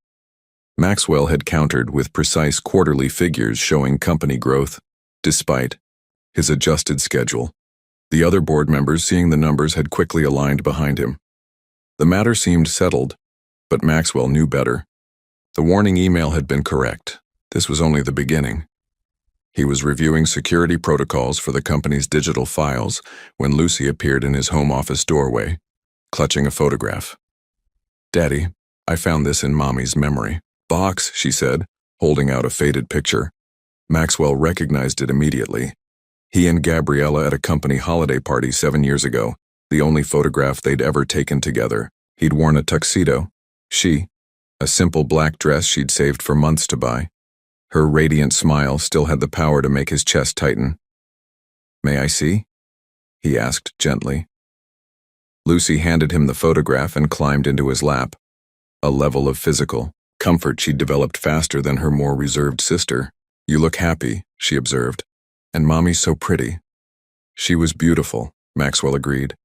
Maxwell had countered with precise quarterly figures showing company growth, despite his adjusted schedule. The other board members, seeing the numbers, had quickly aligned behind him. The matter seemed settled, but Maxwell knew better. The warning email had been correct. This was only the beginning. He was reviewing security protocols for the company's digital files when Lucy appeared in his home office doorway, clutching a photograph. "Daddy, I found this in Mommy's memory box," she said, holding out a faded picture. Maxwell recognized it immediately. He and Gabriella at a company holiday party 7 years ago, the only photograph they'd ever taken together. He'd worn a tuxedo. She, a simple black dress she'd saved for months to buy. Her radiant smile still had the power to make his chest tighten. "May I see?" he asked gently. Lucy handed him the photograph and climbed into his lap. A level of physical comfort she'd developed faster than her more reserved sister. "You look happy," she observed. "And Mommy's so pretty." She was beautiful, Maxwell agreed.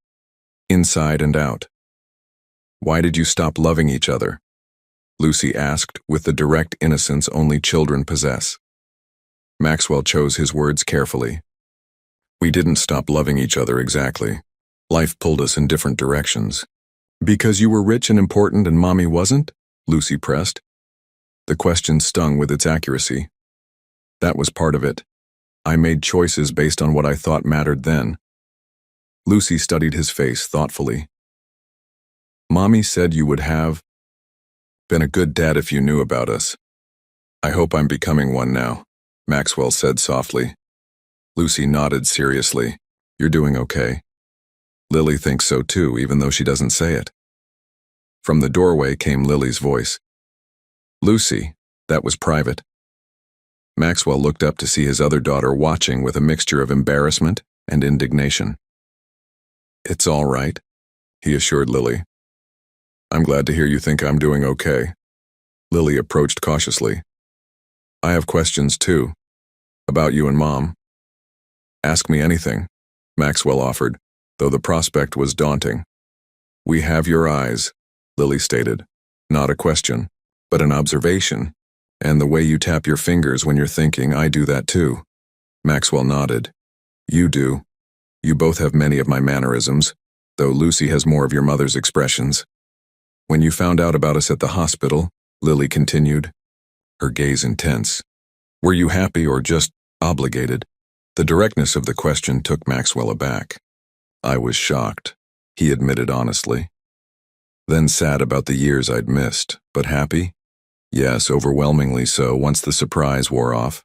Inside and out. "Why did you stop loving each other?" Lucy asked with the direct innocence only children possess. Maxwell chose his words carefully. "We didn't stop loving each other exactly. Life pulled us in different directions." "Because you were rich and important and Mommy wasn't?" Lucy pressed. The question stung with its accuracy. "That was part of it. I made choices based on what I thought mattered then." Lucy studied his face thoughtfully. "Mommy said you would have been a good dad if you knew about us. I hope I'm becoming one now," Maxwell said softly. Lucy nodded seriously. "You're doing okay. Lily thinks so too, even though she doesn't say it." From the doorway came Lily's voice. "Lucy, that was private." Maxwell looked up to see his other daughter watching with a mixture of embarrassment and indignation. "It's all right," he assured Lily. "I'm glad to hear you think I'm doing okay." Lily approached cautiously. "I have questions too, about you and Mom." "Ask me anything," Maxwell offered, though the prospect was daunting. "We have your eyes," Lily stated. "Not a question, but an observation. And the way you tap your fingers when you're thinking, I do that too." Maxwell nodded. "You do. You both have many of my mannerisms, though Lucy has more of your mother's expressions." "When you found out about us at the hospital," Lily continued, her gaze intense, "were you happy or just obligated?" The directness of the question took Maxwell aback. "I was shocked," he admitted honestly. "Then sad about the years I'd missed, but happy? Yes, overwhelmingly so once the surprise wore off."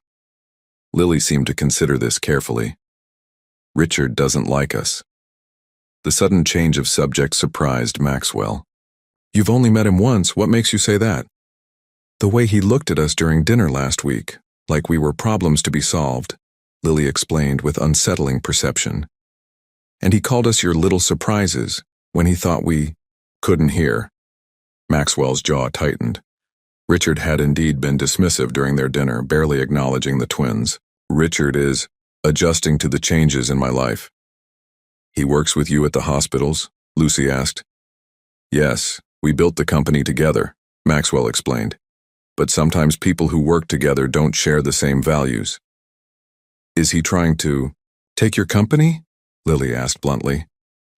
Lily seemed to consider this carefully. "Richard doesn't like us." The sudden change of subject surprised Maxwell. "You've only met him once, what makes you say that?" "The way he looked at us during dinner last week, like we were problems to be solved." Lily explained with unsettling perception. And he called us your little surprises when he thought we couldn't hear. Maxwell's jaw tightened. Richard had indeed been dismissive during their dinner, barely acknowledging the twins. Richard is adjusting to the changes in my life. He works with you at the hospitals? Lucy asked. Yes, we built the company together, Maxwell explained. But sometimes people who work together don't share the same values. Is he trying to take your company? Lily asked bluntly.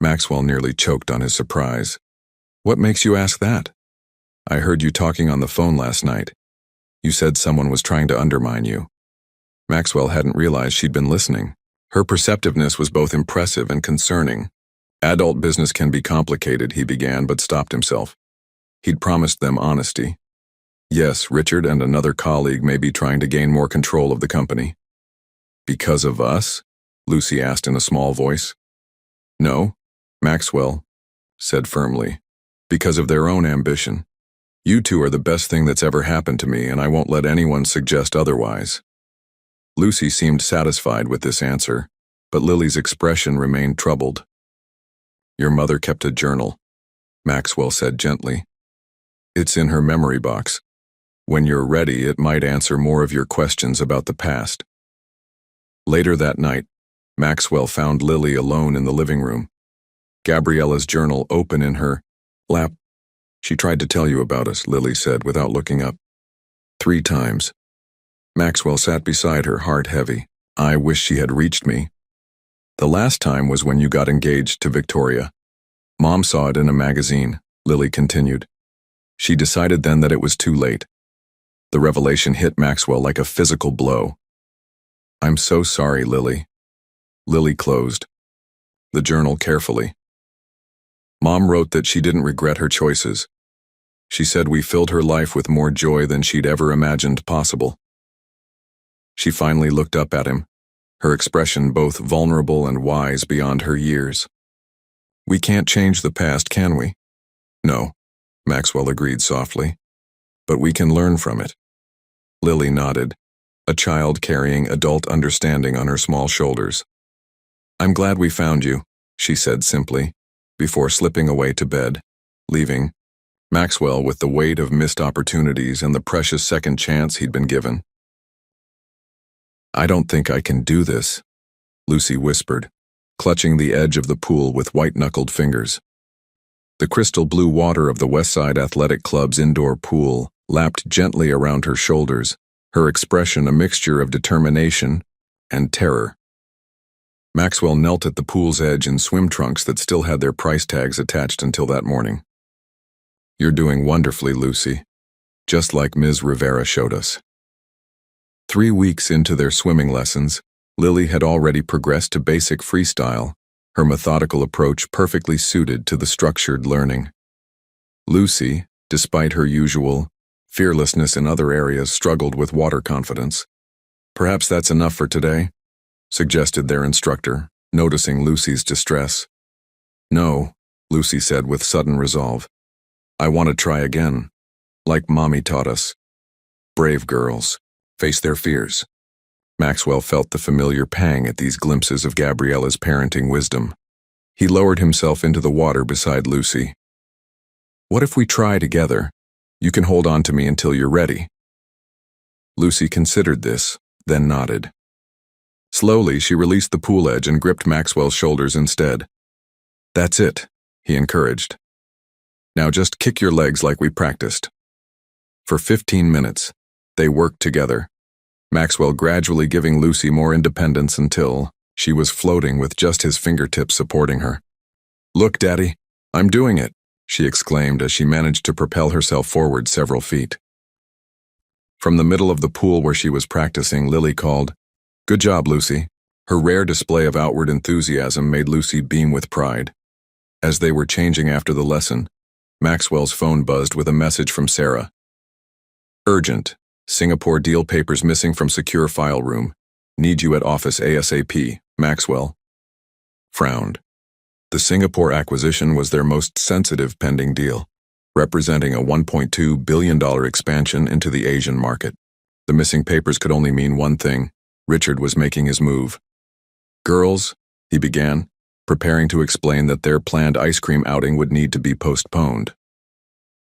Maxwell nearly choked on his surprise. What makes you ask that? I heard you talking on the phone last night. You said someone was trying to undermine you. Maxwell hadn't realized she'd been listening. Her perceptiveness was both impressive and concerning. Adult business can be complicated, he began, but stopped himself. He'd promised them honesty. Yes, Richard and another colleague may be trying to gain more control of the company. Because of us? Lucy asked in a small voice. No, Maxwell said firmly. Because of their own ambition. You two are the best thing that's ever happened to me, and I won't let anyone suggest otherwise. Lucy seemed satisfied with this answer, but Lily's expression remained troubled. Your mother kept a journal, Maxwell said gently. It's in her memory box. When you're ready, it might answer more of your questions about the past. Later that night, Maxwell found Lily alone in the living room. Gabriella's journal open in her lap. She tried to tell you about us, Lily said without looking up. 3 times. Maxwell sat beside her, heart heavy. I wish she had reached me. The last time was when you got engaged to Victoria. Mom saw it in a magazine, Lily continued. She decided then that it was too late. The revelation hit Maxwell like a physical blow. I'm so sorry, Lily. Lily closed the journal carefully. Mom wrote that she didn't regret her choices. She said we filled her life with more joy than she'd ever imagined possible. She finally looked up at him, her expression both vulnerable and wise beyond her years. We can't change the past, can we? No, Maxwell agreed softly. But we can learn from it. Lily nodded, a child carrying adult understanding on her small shoulders. I'm glad we found you, she said simply, before slipping away to bed, leaving Maxwell with the weight of missed opportunities and the precious second chance he'd been given. I don't think I can do this, Lucy whispered, clutching the edge of the pool with white-knuckled fingers. The crystal blue water of the Westside Athletic Club's indoor pool lapped gently around her shoulders, her expression a mixture of determination and terror. Maxwell knelt at the pool's edge in swim trunks that still had their price tags attached until that morning. You're doing wonderfully, Lucy, just like Ms. Rivera showed us. 3 weeks into their swimming lessons, Lily had already progressed to basic freestyle, her methodical approach perfectly suited to the structured learning. Lucy, despite her usual fearlessness in other areas, struggled with water confidence. Perhaps that's enough for today, suggested their instructor, noticing Lucy's distress. No, Lucy said with sudden resolve. I want to try again, like Mommy taught us. Brave girls face their fears. Maxwell felt the familiar pang at these glimpses of Gabriella's parenting wisdom. He lowered himself into the water beside Lucy. What if we try together? You can hold on to me until you're ready. Lucy considered this, then nodded. Slowly, she released the pool edge and gripped Maxwell's shoulders instead. That's it, he encouraged. Now just kick your legs like we practiced. For 15 minutes, they worked together, Maxwell gradually giving Lucy more independence until she was floating with just his fingertips supporting her. Look, Daddy, I'm doing it, she exclaimed as she managed to propel herself forward several feet. From the middle of the pool where she was practicing, Lily called, Good job, Lucy. Her rare display of outward enthusiasm made Lucy beam with pride. As they were changing after the lesson, Maxwell's phone buzzed with a message from Sarah. Urgent. Singapore deal papers missing from secure file room. Need you at office ASAP, Maxwell. Frowned. The Singapore acquisition was their most sensitive pending deal, representing a $1.2 billion expansion into the Asian market. The missing papers could only mean one thing. Richard was making his move. "Girls," he began, preparing to explain that their planned ice cream outing would need to be postponed.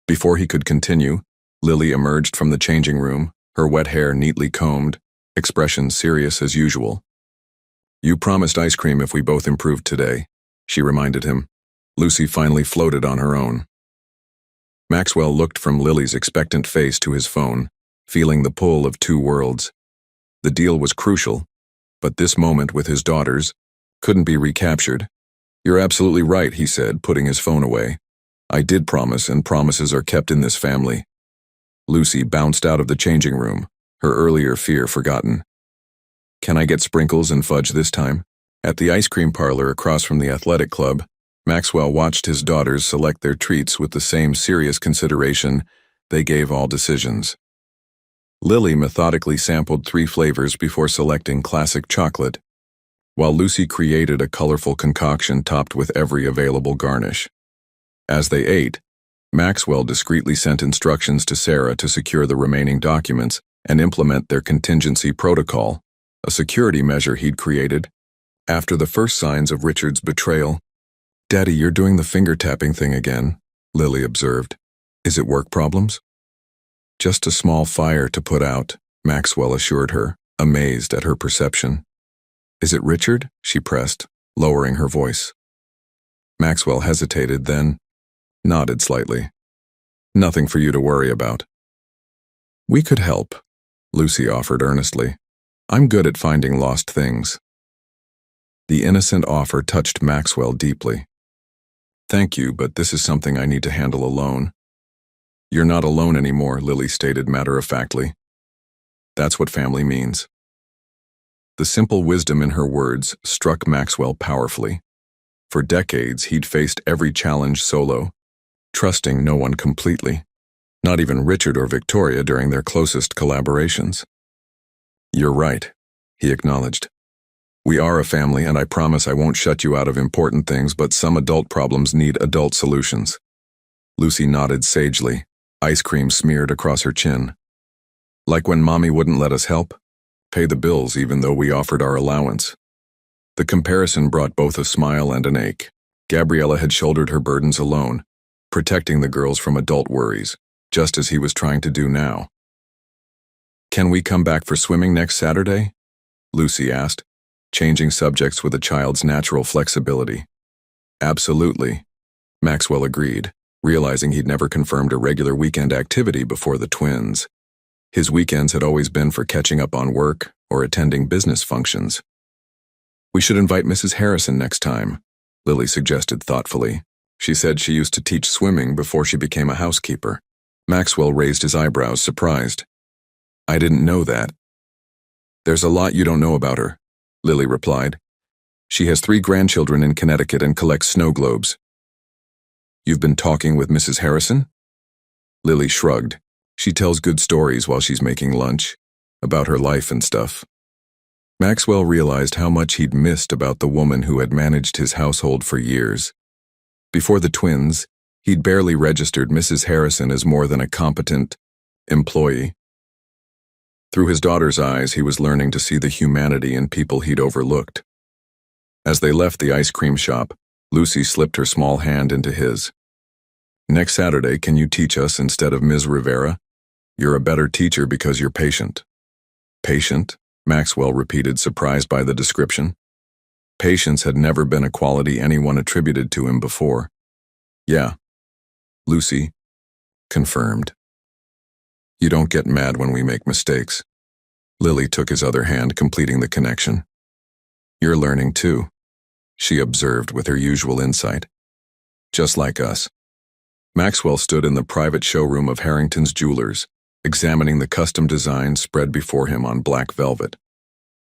Before he could continue, Lily emerged from the changing room, her wet hair neatly combed, expression serious as usual. "You promised ice cream if we both improved today," she reminded him. Lucy finally floated on her own. Maxwell looked from Lily's expectant face to his phone, feeling the pull of two worlds. The deal was crucial, but this moment with his daughters couldn't be recaptured. "You're absolutely right," he said, putting his phone away. "I did promise, and promises are kept in this family." Lucy bounced out of the changing room, her earlier fear forgotten. "Can I get sprinkles and fudge this time?" At the ice cream parlor across from the athletic club, Maxwell watched his daughters select their treats with the same serious consideration they gave all decisions. Lily methodically sampled 3 flavors before selecting classic chocolate, while Lucy created a colorful concoction topped with every available garnish. As they ate, Maxwell discreetly sent instructions to Sarah to secure the remaining documents and implement their contingency protocol, a security measure he'd created after the first signs of Richard's betrayal. "Daddy, you're doing the finger-tapping thing again," Lily observed. "Is it work problems?" "Just a small fire to put out," Maxwell assured her, amazed at her perception. "Is it Richard?" she pressed, lowering her voice. Maxwell hesitated, then nodded slightly. "Nothing for you to worry about." "We could help," Lucy offered earnestly. "I'm good at finding lost things." The innocent offer touched Maxwell deeply. "Thank you, but this is something I need to handle alone." "You're not alone anymore," Lily stated matter-of-factly. "That's what family means." The simple wisdom in her words struck Maxwell powerfully. For decades, he'd faced every challenge solo, trusting no one completely, not even Richard or Victoria during their closest collaborations. "You're right," he acknowledged. "We are a family, and I promise I won't shut you out of important things, but some adult problems need adult solutions." Lucy nodded sagely, ice cream smeared across her chin. "Like when Mommy wouldn't let us help? Pay the bills even though we offered our allowance." The comparison brought both a smile and an ache. Gabriella had shouldered her burdens alone, protecting the girls from adult worries, just as he was trying to do now. "Can we come back for swimming next Saturday?" Lucy asked, changing subjects with a child's natural flexibility. "Absolutely," Maxwell agreed, realizing he'd never confirmed a regular weekend activity before the twins. His weekends had always been for catching up on work or attending business functions. "We should invite Mrs. Harrison next time," Lily suggested thoughtfully. "She said she used to teach swimming before she became a housekeeper." Maxwell raised his eyebrows, surprised. "I didn't know that." "There's a lot you don't know about her," Lily replied. "She has 3 grandchildren in Connecticut and collects snow globes." "You've been talking with Mrs. Harrison?" Lily shrugged. "She tells good stories while she's making lunch, about her life and stuff." Maxwell realized how much he'd missed about the woman who had managed his household for years. Before the twins, he'd barely registered Mrs. Harrison as more than a competent employee. Through his daughter's eyes, he was learning to see the humanity in people he'd overlooked. As they left the ice cream shop, Lucy slipped her small hand into his. "Next Saturday, can you teach us instead of Ms. Rivera? You're a better teacher because you're patient." "Patient?" Maxwell repeated, surprised by the description. Patience had never been a quality anyone attributed to him before. "Yeah," Lucy confirmed. "You don't get mad when we make mistakes." Lily took his other hand, completing the connection. "You're learning too," she observed with her usual insight. "Just like us." Maxwell stood in the private showroom of Harrington's Jewelers, examining the custom designs spread before him on black velvet.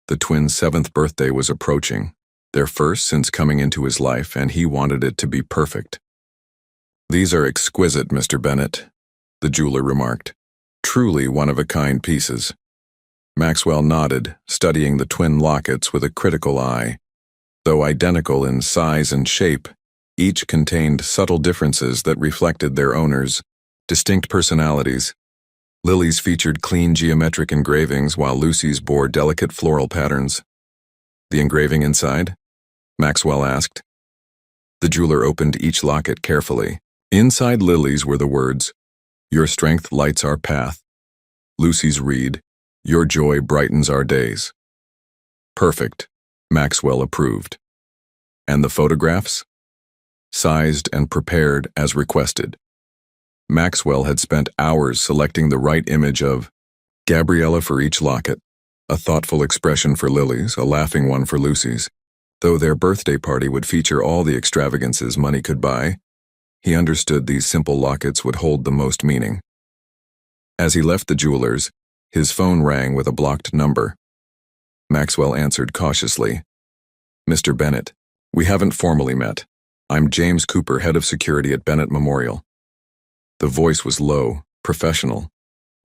The twins' 7th birthday was approaching, their first since coming into his life, and he wanted it to be perfect. "These are exquisite, Mr. Bennett," the jeweler remarked. "Truly one-of-a-kind pieces." Maxwell nodded, studying the twin lockets with a critical eye. Though identical in size and shape, each contained subtle differences that reflected their owners' distinct personalities. Lily's featured clean geometric engravings while Lucy's bore delicate floral patterns. The engraving inside? Maxwell asked. The jeweler opened each locket carefully. Inside Lily's were the words, "Your strength lights our path." Lucy's read, "Your joy brightens our days." Perfect, Maxwell approved. And the photographs? Sized and prepared as requested. Maxwell had spent hours selecting the right image of Gabriella for each locket, a thoughtful expression for Lily's, a laughing one for Lucy's. Though their birthday party would feature all the extravagances money could buy, he understood these simple lockets would hold the most meaning. As he left the jeweler's, his phone rang with a blocked number. Maxwell answered cautiously. "Mr. Bennett, we haven't formally met. I'm James Cooper, head of security at Bennett Memorial." The voice was low, professional.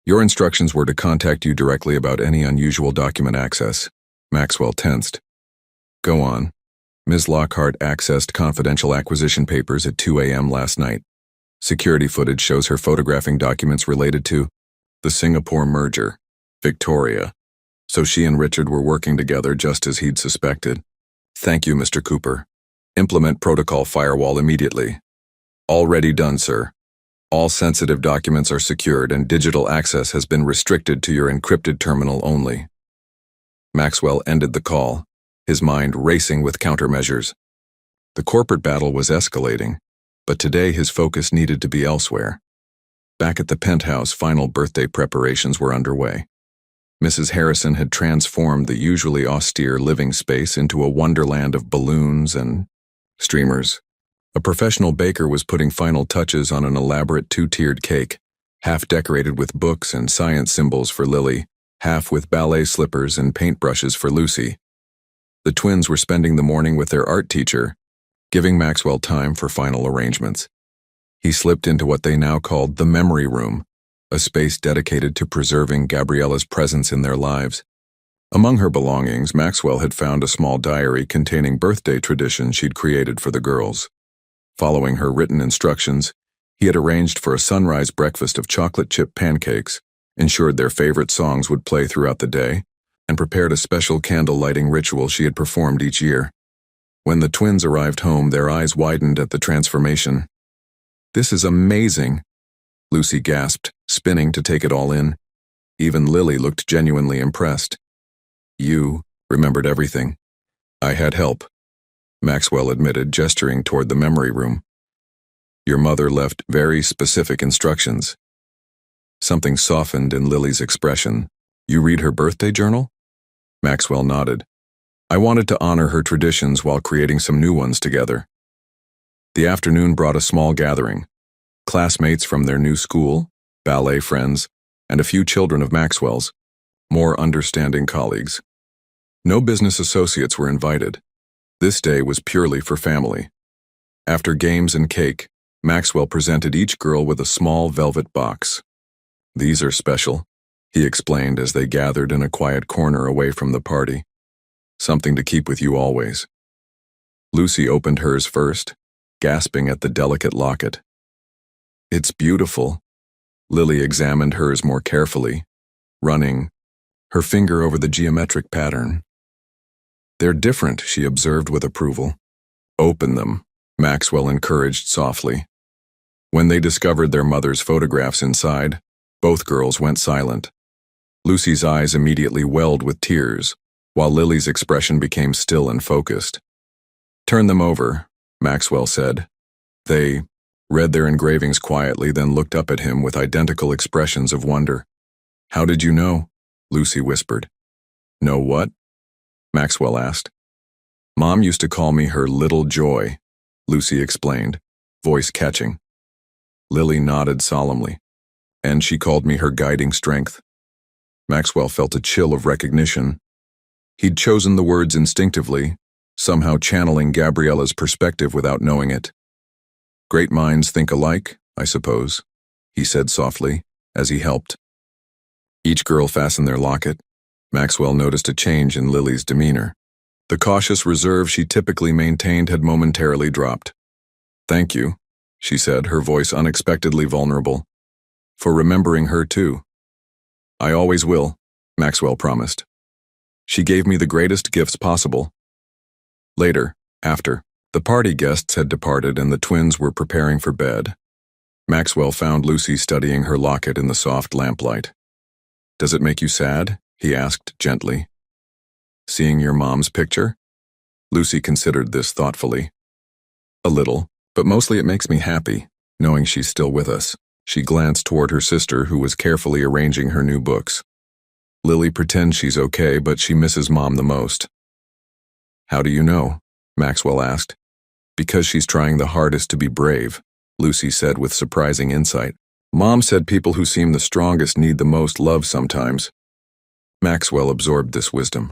"Your instructions were to contact you directly about any unusual document access." Maxwell tensed. "Go on." Ms. Lockhart accessed confidential acquisition papers at 2 a.m. last night. Security footage shows her photographing documents related to the Singapore merger, Victoria. So she and Richard were working together just as he'd suspected. "Thank you, Mr. Cooper. Implement protocol firewall immediately." "Already done, sir. All sensitive documents are secured and digital access has been restricted to your encrypted terminal only." Maxwell ended the call, his mind racing with countermeasures. The corporate battle was escalating, but today his focus needed to be elsewhere. Back at the penthouse, final birthday preparations were underway. Mrs. Harrison had transformed the usually austere living space into a wonderland of balloons and streamers. A professional baker was putting final touches on an elaborate two-tiered cake, half decorated with books and science symbols for Lily, half with ballet slippers and paintbrushes for Lucy. The twins were spending the morning with their art teacher, giving Maxwell time for final arrangements. He slipped into what they now called the memory room, a space dedicated to preserving Gabriella's presence in their lives. Among her belongings, Maxwell had found a small diary containing birthday traditions she'd created for the girls. Following her written instructions, he had arranged for a sunrise breakfast of chocolate chip pancakes, ensured their favorite songs would play throughout the day, and prepared a special candle-lighting ritual she had performed each year. When the twins arrived home, their eyes widened at the transformation. "This is amazing," Lucy gasped, spinning to take it all in. Even Lily looked genuinely impressed. "You remembered everything." "I had help," Maxwell admitted, gesturing toward the memory room. "Your mother left very specific instructions." Something softened in Lily's expression. "You read her birthday journal?" Maxwell nodded. "I wanted to honor her traditions while creating some new ones together." The afternoon brought a small gathering. Classmates from their new school, ballet friends, and a few children of Maxwell's, more understanding colleagues. No business associates were invited. This day was purely for family. After games and cake, Maxwell presented each girl with a small velvet box. "These are special," he explained as they gathered in a quiet corner away from the party. "Something to keep with you always." Lucy opened hers first, gasping at the delicate locket. "It's beautiful." Lily examined hers more carefully, running her finger over the geometric pattern. "They're different," she observed with approval. "Open them," Maxwell encouraged softly. When they discovered their mother's photographs inside, both girls went silent. Lucy's eyes immediately welled with tears, while Lily's expression became still and focused. "Turn them over," Maxwell said. They read their engravings quietly, then looked up at him with identical expressions of wonder. "How did you know?" Lucy whispered. "Know what?" Maxwell asked. "Mom used to call me her little joy," Lucy explained, voice catching. Lily nodded solemnly. "And she called me her guiding strength." Maxwell felt a chill of recognition. He'd chosen the words instinctively, somehow channeling Gabriella's perspective without knowing it. "Great minds think alike, I suppose," he said softly, as he helped. Each girl fastened their locket. Maxwell noticed a change in Lily's demeanor. The cautious reserve she typically maintained had momentarily dropped. "Thank you," she said, her voice unexpectedly vulnerable. "For remembering her too." I always will, Maxwell promised. She gave me the greatest gifts possible. Later, after the party guests had departed and the twins were preparing for bed, Maxwell found Lucy studying her locket in the soft lamplight. Does it make you sad? He asked gently. Seeing your mom's picture? Lucy considered this thoughtfully. A little, but mostly it makes me happy, knowing she's still with us. She glanced toward her sister, who was carefully arranging her new books. Lily pretends she's okay, but she misses Mom the most. How do you know? Maxwell asked. Because she's trying the hardest to be brave, Lucy said with surprising insight. Mom said people who seem the strongest need the most love sometimes. Maxwell absorbed this wisdom,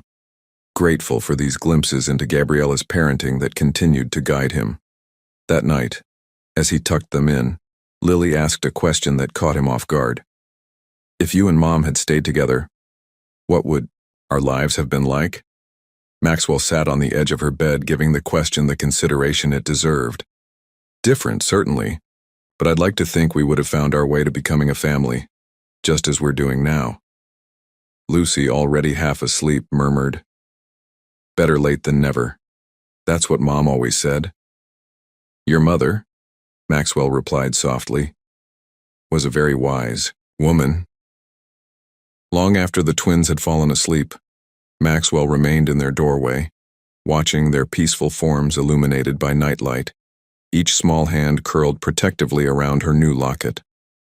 grateful for these glimpses into Gabriella's parenting that continued to guide him. That night, as he tucked them in, Lily asked a question that caught him off guard. If you and Mom had stayed together, what would our lives have been like? Maxwell sat on the edge of her bed, giving the question the consideration it deserved. Different, certainly, but I'd like to think we would have found our way to becoming a family, just as we're doing now. Lucy, already half asleep, murmured, Better late than never. That's what Mom always said. Your mother, Maxwell replied softly, was a very wise woman. Long after the twins had fallen asleep, Maxwell remained in their doorway, watching their peaceful forms illuminated by nightlight, each small hand curled protectively around her new locket,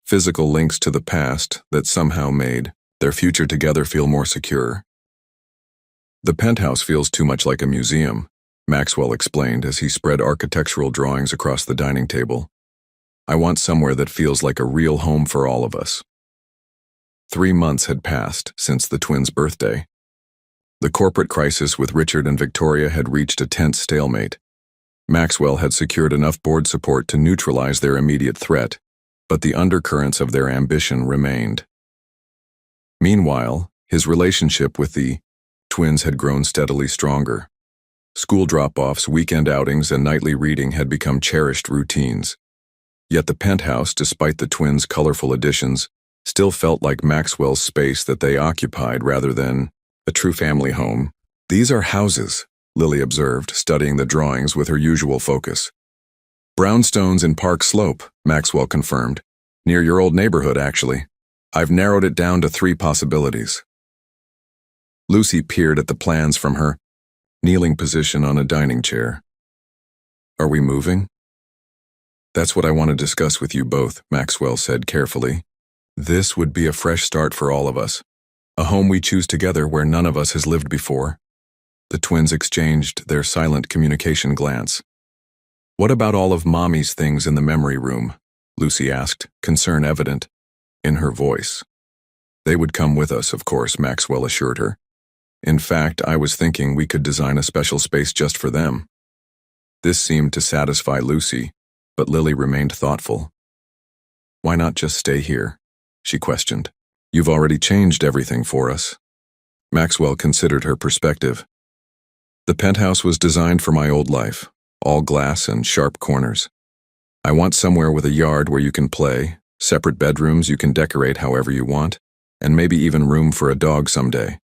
physical links to the past that somehow made their future together feel more secure. The penthouse feels too much like a museum, Maxwell explained as he spread architectural drawings across the dining table. I want somewhere that feels like a real home for all of us. 3 months had passed since the twins' birthday. The corporate crisis with Richard and Victoria had reached a tense stalemate. Maxwell had secured enough board support to neutralize their immediate threat, but the undercurrents of their ambition remained. Meanwhile, his relationship with the twins had grown steadily stronger. School drop-offs, weekend outings, and nightly reading had become cherished routines. Yet the penthouse, despite the twins' colorful additions, still felt like Maxwell's space that they occupied rather than a true family home. These are houses, Lily observed, studying the drawings with her usual focus. Brownstones in Park Slope, Maxwell confirmed. Near your old neighborhood, actually. I've narrowed it down to 3 possibilities. Lucy peered at the plans from her kneeling position on a dining chair. Are we moving? That's what I want to discuss with you both, Maxwell said carefully. This would be a fresh start for all of us. A home we choose together where none of us has lived before. The twins exchanged their silent communication glance. What about all of Mommy's things in the memory room? Lucy asked, concern evident in her voice. They would come with us, of course, Maxwell assured her. In fact, I was thinking we could design a special space just for them. This seemed to satisfy Lucy, but Lily remained thoughtful. Why not just stay here? She questioned. You've already changed everything for us. Maxwell considered her perspective. The penthouse was designed for my old life, all glass and sharp corners. I want somewhere with a yard where you can play, separate bedrooms you can decorate however you want, and maybe even room for a dog someday.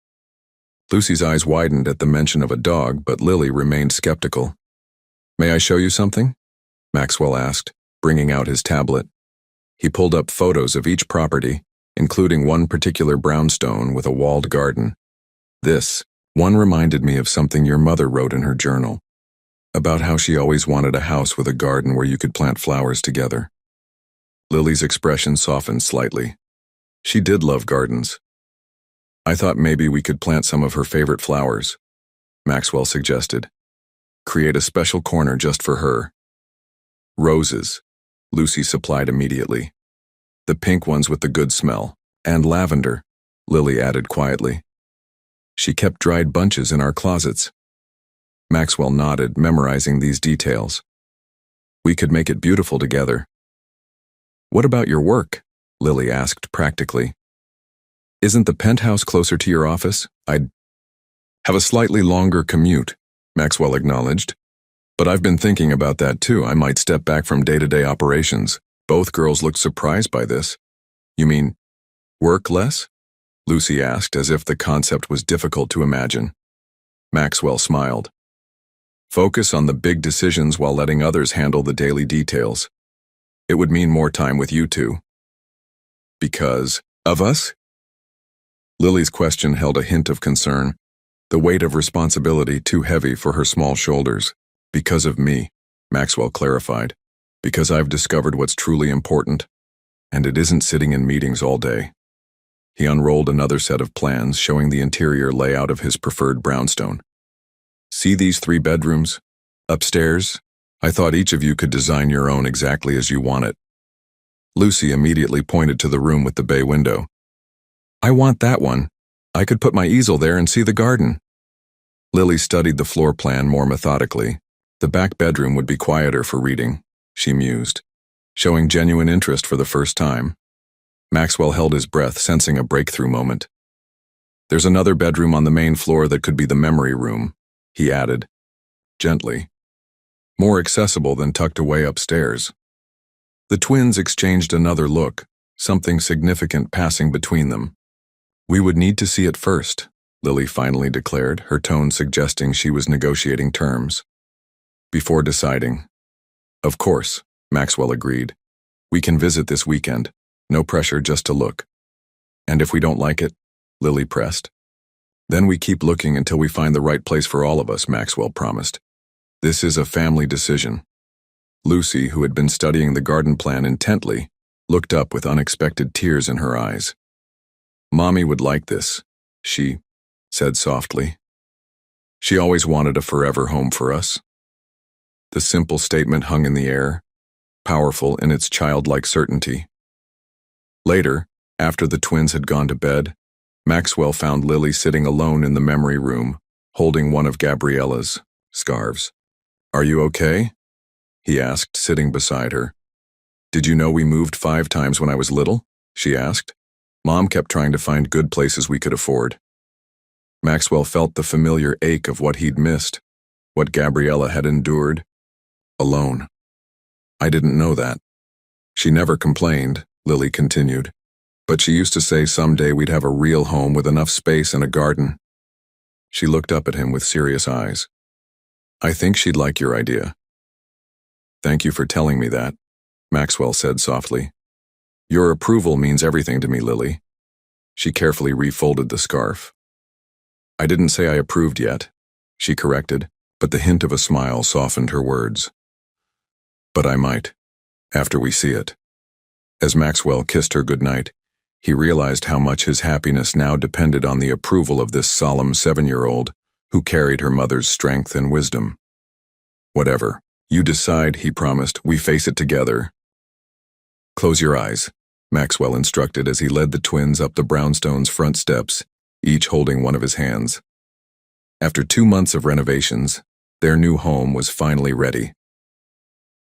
Lucy's eyes widened at the mention of a dog, but Lily remained skeptical. May I show you something? Maxwell asked, bringing out his tablet. He pulled up photos of each property, including one particular brownstone with a walled garden. This one reminded me of something your mother wrote in her journal, about how she always wanted a house with a garden where you could plant flowers together. Lily's expression softened slightly. She did love gardens. I thought maybe we could plant some of her favorite flowers, Maxwell suggested. Create a special corner just for her. Roses, Lucy supplied immediately. The pink ones with the good smell. And lavender, Lily added quietly. She kept dried bunches in our closets. Maxwell nodded, memorizing these details. We could make it beautiful together. What about your work? Lily asked practically. Isn't the penthouse closer to your office? I'd have a slightly longer commute, Maxwell acknowledged. But I've been thinking about that too. I might step back from day-to-day operations. Both girls looked surprised by this. You mean, work less? Lucy asked, as if the concept was difficult to imagine. Maxwell smiled. Focus on the big decisions while letting others handle the daily details. It would mean more time with you two. Because of us? Lily's question held a hint of concern, the weight of responsibility too heavy for her small shoulders. Because of me, Maxwell clarified. Because I've discovered what's truly important, and it isn't sitting in meetings all day. He unrolled another set of plans showing the interior layout of his preferred brownstone. See these 3 bedrooms? Upstairs? I thought each of you could design your own exactly as you want it. Lucy immediately pointed to the room with the bay window. I want that one. I could put my easel there and see the garden. Lily studied the floor plan more methodically. The back bedroom would be quieter for reading, she mused, showing genuine interest for the first time. Maxwell held his breath, sensing a breakthrough moment. There's another bedroom on the main floor that could be the memory room, he added, gently. More accessible than tucked away upstairs. The twins exchanged another look, something significant passing between them. We would need to see it first, Lily finally declared, her tone suggesting she was negotiating terms. Before deciding. Of course, Maxwell agreed. We can visit this weekend. No pressure, just to look. And if we don't like it, Lily pressed. Then we keep looking until we find the right place for all of us, Maxwell promised. This is a family decision. Lucy, who had been studying the garden plan intently, looked up with unexpected tears in her eyes. Mommy would like this, she said softly. She always wanted a forever home for us. The simple statement hung in the air, powerful in its childlike certainty. Later, after the twins had gone to bed, Maxwell found Lily sitting alone in the memory room, holding one of Gabriella's scarves. Are you okay? He asked, sitting beside her. Did you know we moved 5 times when I was little? She asked. Mom kept trying to find good places we could afford. Maxwell felt the familiar ache of what he'd missed, what Gabriella had endured. Alone. I didn't know that. She never complained, Lily continued, but she used to say someday we'd have a real home with enough space and a garden. She looked up at him with serious eyes. I think she'd like your idea. Thank you for telling me that, Maxwell said softly. Your approval means everything to me, Lily. She carefully refolded the scarf. I didn't say I approved yet, she corrected, but the hint of a smile softened her words. But I might, after we see it. As Maxwell kissed her goodnight, he realized how much his happiness now depended on the approval of this solemn 7-year-old who carried her mother's strength and wisdom. Whatever you decide, he promised, we face it together. Close your eyes, Maxwell instructed as he led the twins up the brownstone's front steps, each holding one of his hands. After 2 months of renovations, their new home was finally ready.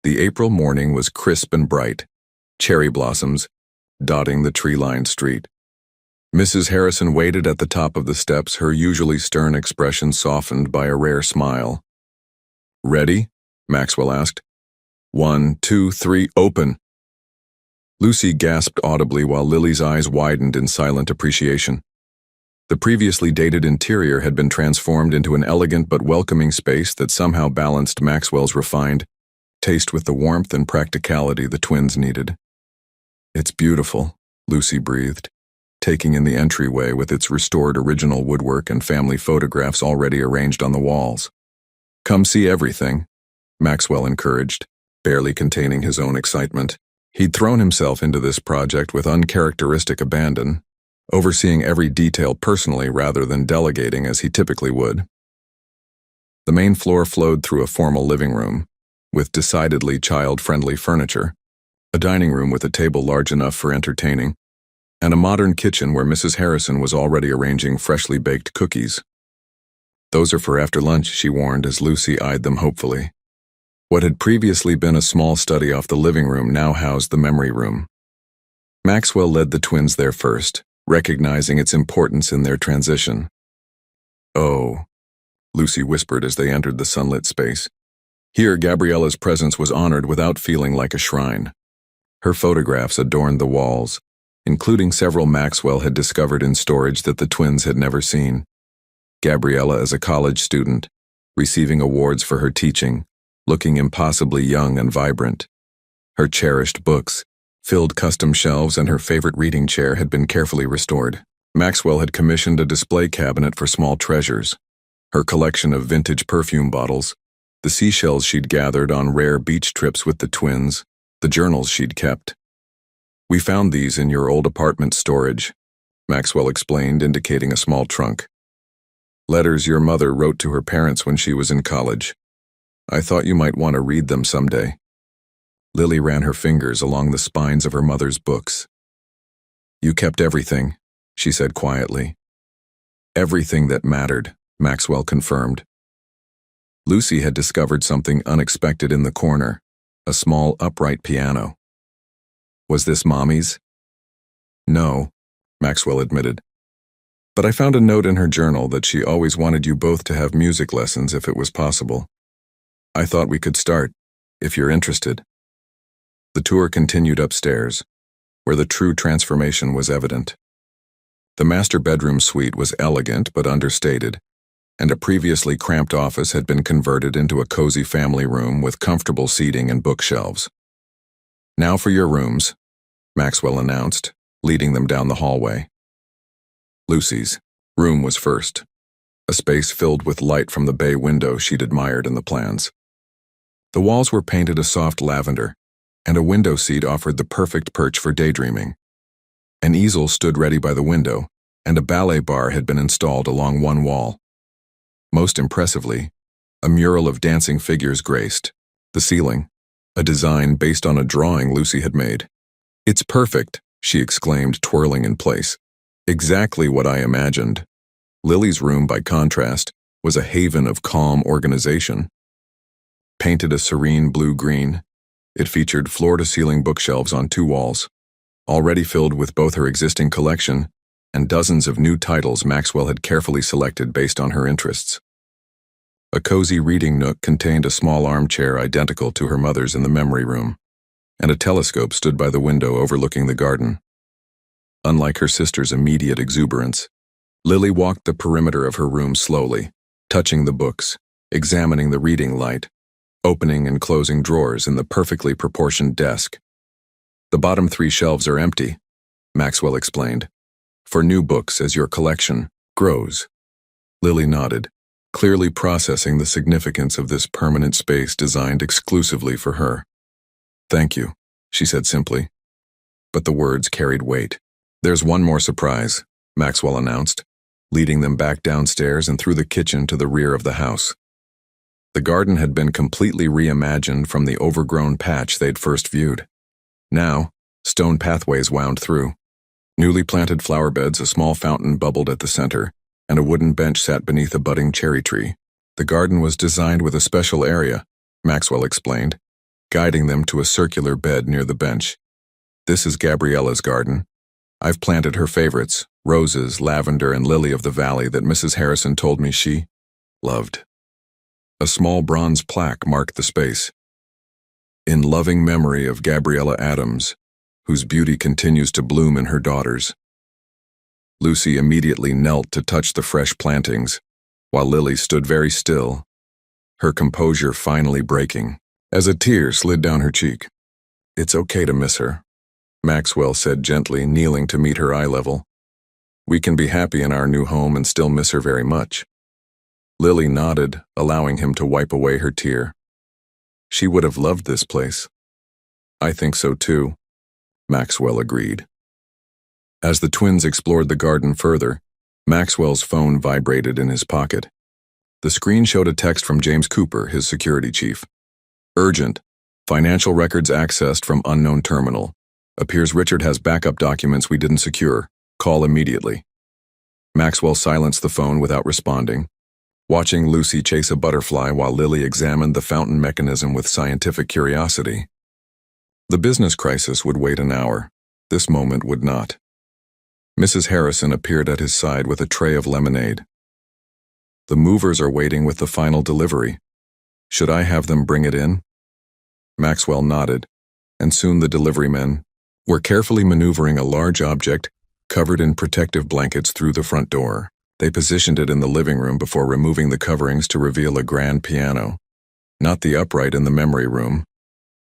The April morning was crisp and bright, cherry blossoms dotting the tree-lined street. Mrs. Harrison waited at the top of the steps, her usually stern expression softened by a rare smile. Ready? Maxwell asked. 1, 2, 3, open. Lucy gasped audibly while Lily's eyes widened in silent appreciation. The previously dated interior had been transformed into an elegant but welcoming space that somehow balanced Maxwell's refined taste with the warmth and practicality the twins needed. It's beautiful, Lucy breathed, taking in the entryway with its restored original woodwork and family photographs already arranged on the walls. Come see everything, Maxwell encouraged, barely containing his own excitement. He'd thrown himself into this project with uncharacteristic abandon, overseeing every detail personally rather than delegating as he typically would. The main floor flowed through a formal living room, with decidedly child-friendly furniture, a dining room with a table large enough for entertaining, and a modern kitchen where Mrs. Harrison was already arranging freshly baked cookies. Those are for after lunch, she warned as Lucy eyed them hopefully. What had previously been a small study off the living room now housed the memory room. Maxwell led the twins there first, recognizing its importance in their transition. Oh, Lucy whispered as they entered the sunlit space. Here, Gabriella's presence was honored without feeling like a shrine. Her photographs adorned the walls, including several Maxwell had discovered in storage that the twins had never seen. Gabriella as a college student, receiving awards for her teaching, looking impossibly young and vibrant. Her cherished books, filled custom shelves, and her favorite reading chair had been carefully restored. Maxwell had commissioned a display cabinet for small treasures, her collection of vintage perfume bottles, the seashells she'd gathered on rare beach trips with the twins, the journals she'd kept. "We found these in your old apartment storage," Maxwell explained, indicating a small trunk. "Letters your mother wrote to her parents when she was in college. I thought you might want to read them someday." Lily ran her fingers along the spines of her mother's books. "You kept everything," she said quietly. "Everything that mattered," Maxwell confirmed. Lucy had discovered something unexpected in the corner, a small upright piano. "Was this Mommy's?" "No," Maxwell admitted. "But I found a note in her journal that she always wanted you both to have music lessons if it was possible. I thought we could start, if you're interested." The tour continued upstairs, where the true transformation was evident. The master bedroom suite was elegant but understated, and a previously cramped office had been converted into a cozy family room with comfortable seating and bookshelves. "Now for your rooms," Maxwell announced, leading them down the hallway. Lucy's room was first, a space filled with light from the bay window she'd admired in the plans. The walls were painted a soft lavender, and a window seat offered the perfect perch for daydreaming. An easel stood ready by the window, and a ballet bar had been installed along one wall. Most impressively, a mural of dancing figures graced the ceiling, a design based on a drawing Lucy had made. "It's perfect," she exclaimed, twirling in place. "Exactly what I imagined." Lily's room, by contrast, was a haven of calm organization. Painted a serene blue-green, it featured floor-to-ceiling bookshelves on 2 walls, already filled with both her existing collection and dozens of new titles Maxwell had carefully selected based on her interests. A cozy reading nook contained a small armchair identical to her mother's in the memory room, and a telescope stood by the window overlooking the garden. Unlike her sister's immediate exuberance, Lily walked the perimeter of her room slowly, touching the books, examining the reading light, opening and closing drawers in the perfectly proportioned desk. "The bottom 3 shelves are empty," Maxwell explained, "for new books as your collection grows." Lily nodded, clearly processing the significance of this permanent space designed exclusively for her. "Thank you," she said simply. But the words carried weight. "There's one more surprise," Maxwell announced, leading them back downstairs and through the kitchen to the rear of the house. The garden had been completely reimagined from the overgrown patch they'd first viewed. Now, stone pathways wound through. Newly planted flower beds, a small fountain bubbled at the center, and a wooden bench sat beneath a budding cherry tree. The garden was designed with a special area, Maxwell explained, guiding them to a circular bed near the bench. "This is Gabriella's garden. I've planted her favorites, roses, lavender, and lily of the valley that Mrs. Harrison told me she loved." A small bronze plaque marked the space. "In loving memory of Gabriella Adams, whose beauty continues to bloom in her daughters." Lucy immediately knelt to touch the fresh plantings, while Lily stood very still, her composure finally breaking, as a tear slid down her cheek. "It's okay to miss her," Maxwell said gently, kneeling to meet her eye level. "We can be happy in our new home and still miss her very much." Lily nodded, allowing him to wipe away her tear. "She would have loved this place." "I think so too," Maxwell agreed. As the twins explored the garden further, Maxwell's phone vibrated in his pocket. The screen showed a text from James Cooper, his security chief. "Urgent. Financial records accessed from unknown terminal. Appears Richard has backup documents we didn't secure. Call immediately." Maxwell silenced the phone without responding, watching Lucy chase a butterfly while Lily examined the fountain mechanism with scientific curiosity. The business crisis would wait an hour. This moment would not. Mrs. Harrison appeared at his side with a tray of lemonade. "The movers are waiting with the final delivery. Should I have them bring it in?" Maxwell nodded, and soon the delivery men, were carefully maneuvering a large object covered in protective blankets through the front door. They positioned it in the living room before removing the coverings to reveal a grand piano. Not the upright in the memory room,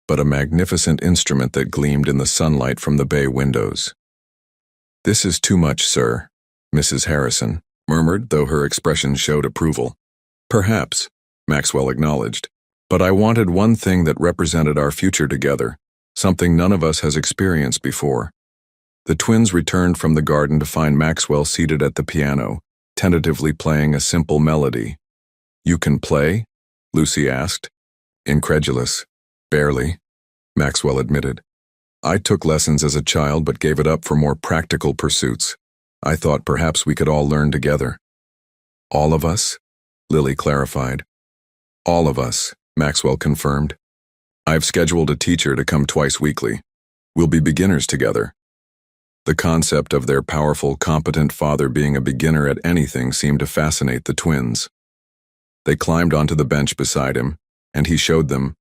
but a magnificent instrument that gleamed in the sunlight from the bay windows. "This is too much, sir," Mrs. Harrison murmured, though her expression showed approval. "Perhaps," Maxwell acknowledged, "but I wanted one thing that represented our future together, something none of us has experienced before." The twins returned from the garden to find Maxwell seated at the piano, tentatively playing a simple melody. "You can play?" Lucy asked. Incredulous. "Barely," Maxwell admitted. "I took lessons as a child but gave it up for more practical pursuits. I thought perhaps we could all learn together." "All of us?" Lily clarified. "All of us," Maxwell confirmed. "I've scheduled a teacher to come twice weekly. We'll be beginners together." The concept of their powerful, competent father being a beginner at anything seemed to fascinate the twins. They climbed onto the bench beside him, and he showed them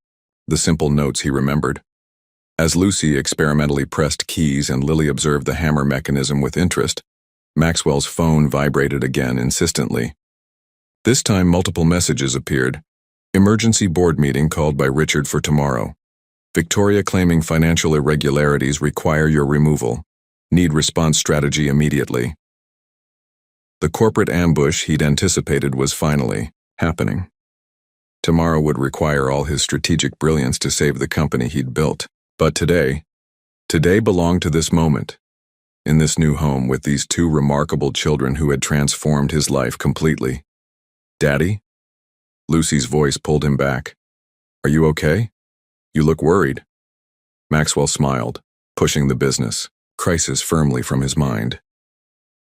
the simple notes he remembered. As Lucy experimentally pressed keys and Lily observed the hammer mechanism with interest, Maxwell's phone vibrated again insistently. This time multiple messages appeared. "Emergency board meeting called by Richard for tomorrow. Victoria claiming financial irregularities require your removal. Need response strategy immediately." The corporate ambush he'd anticipated was finally happening. Tomorrow would require all his strategic brilliance to save the company he'd built. But today belonged to this moment, in this new home with these two remarkable children who had transformed his life completely. "Daddy?" Lucy's voice pulled him back. "Are you okay? You look worried." Maxwell smiled, pushing the business crisis firmly from his mind.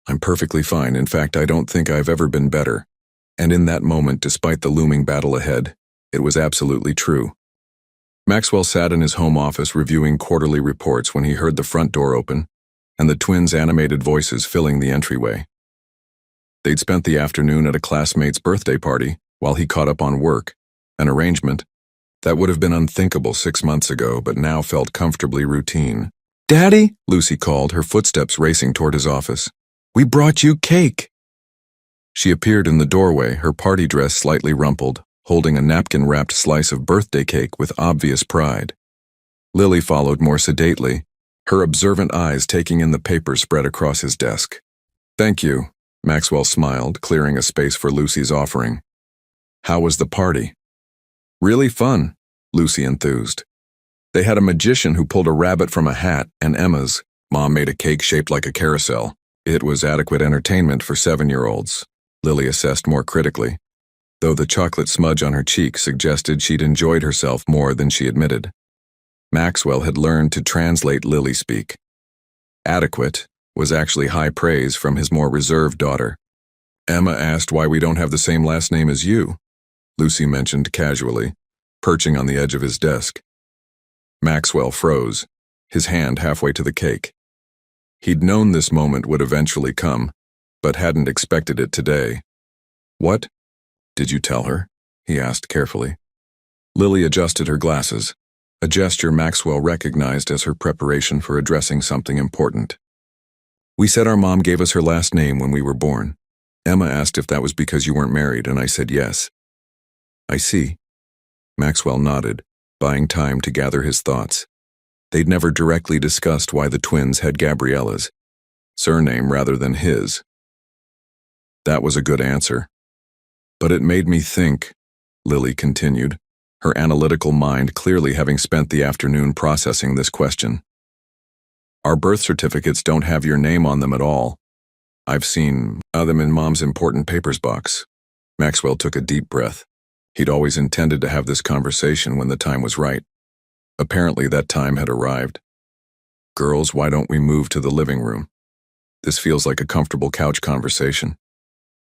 "I'm perfectly fine. In fact, I don't think I've ever been better." And in that moment, despite the looming battle ahead, it was absolutely true. Maxwell sat in his home office reviewing quarterly reports when he heard the front door open and the twins' animated voices filling the entryway. They'd spent the afternoon at a classmate's birthday party while he caught up on work, an arrangement that would have been unthinkable 6 months ago but now felt comfortably routine. "Daddy," Lucy called, her footsteps racing toward his office. "We brought you cake." She appeared in the doorway, her party dress slightly rumpled, holding a napkin-wrapped slice of birthday cake with obvious pride. Lily followed more sedately, her observant eyes taking in the paper spread across his desk. "Thank you," Maxwell smiled, clearing a space for Lucy's offering. "How was the party?" "Really fun," Lucy enthused. "They had a magician who pulled a rabbit from a hat, and Emma's mom made a cake shaped like a carousel. It was adequate entertainment for 7-year-olds, Lily assessed more critically, though the chocolate smudge on her cheek suggested she'd enjoyed herself more than she admitted. Maxwell had learned to translate Lily speak. Adequate was actually high praise from his more reserved daughter. "Emma asked why we don't have the same last name as you," Lucy mentioned casually, perching on the edge of his desk. Maxwell froze, his hand halfway to the cake. He'd known this moment would eventually come, but hadn't expected it today. "What? Did you tell her?" he asked carefully. Lily adjusted her glasses, a gesture Maxwell recognized as her preparation for addressing something important. "We said our mom gave us her last name when we were born. Emma asked if that was because you weren't married, and I said yes." "I see." Maxwell nodded, buying time to gather his thoughts. They'd never directly discussed why the twins had Gabriella's surname rather than his. That was a good answer. "But it made me think," Lily continued, her analytical mind clearly having spent the afternoon processing this question. "Our birth certificates don't have your name on them at all. I've seen them in Mom's important papers box." Maxwell took a deep breath. He'd always intended to have this conversation when the time was right. Apparently that time had arrived. "Girls, why don't we move to the living room? This feels like a comfortable couch conversation."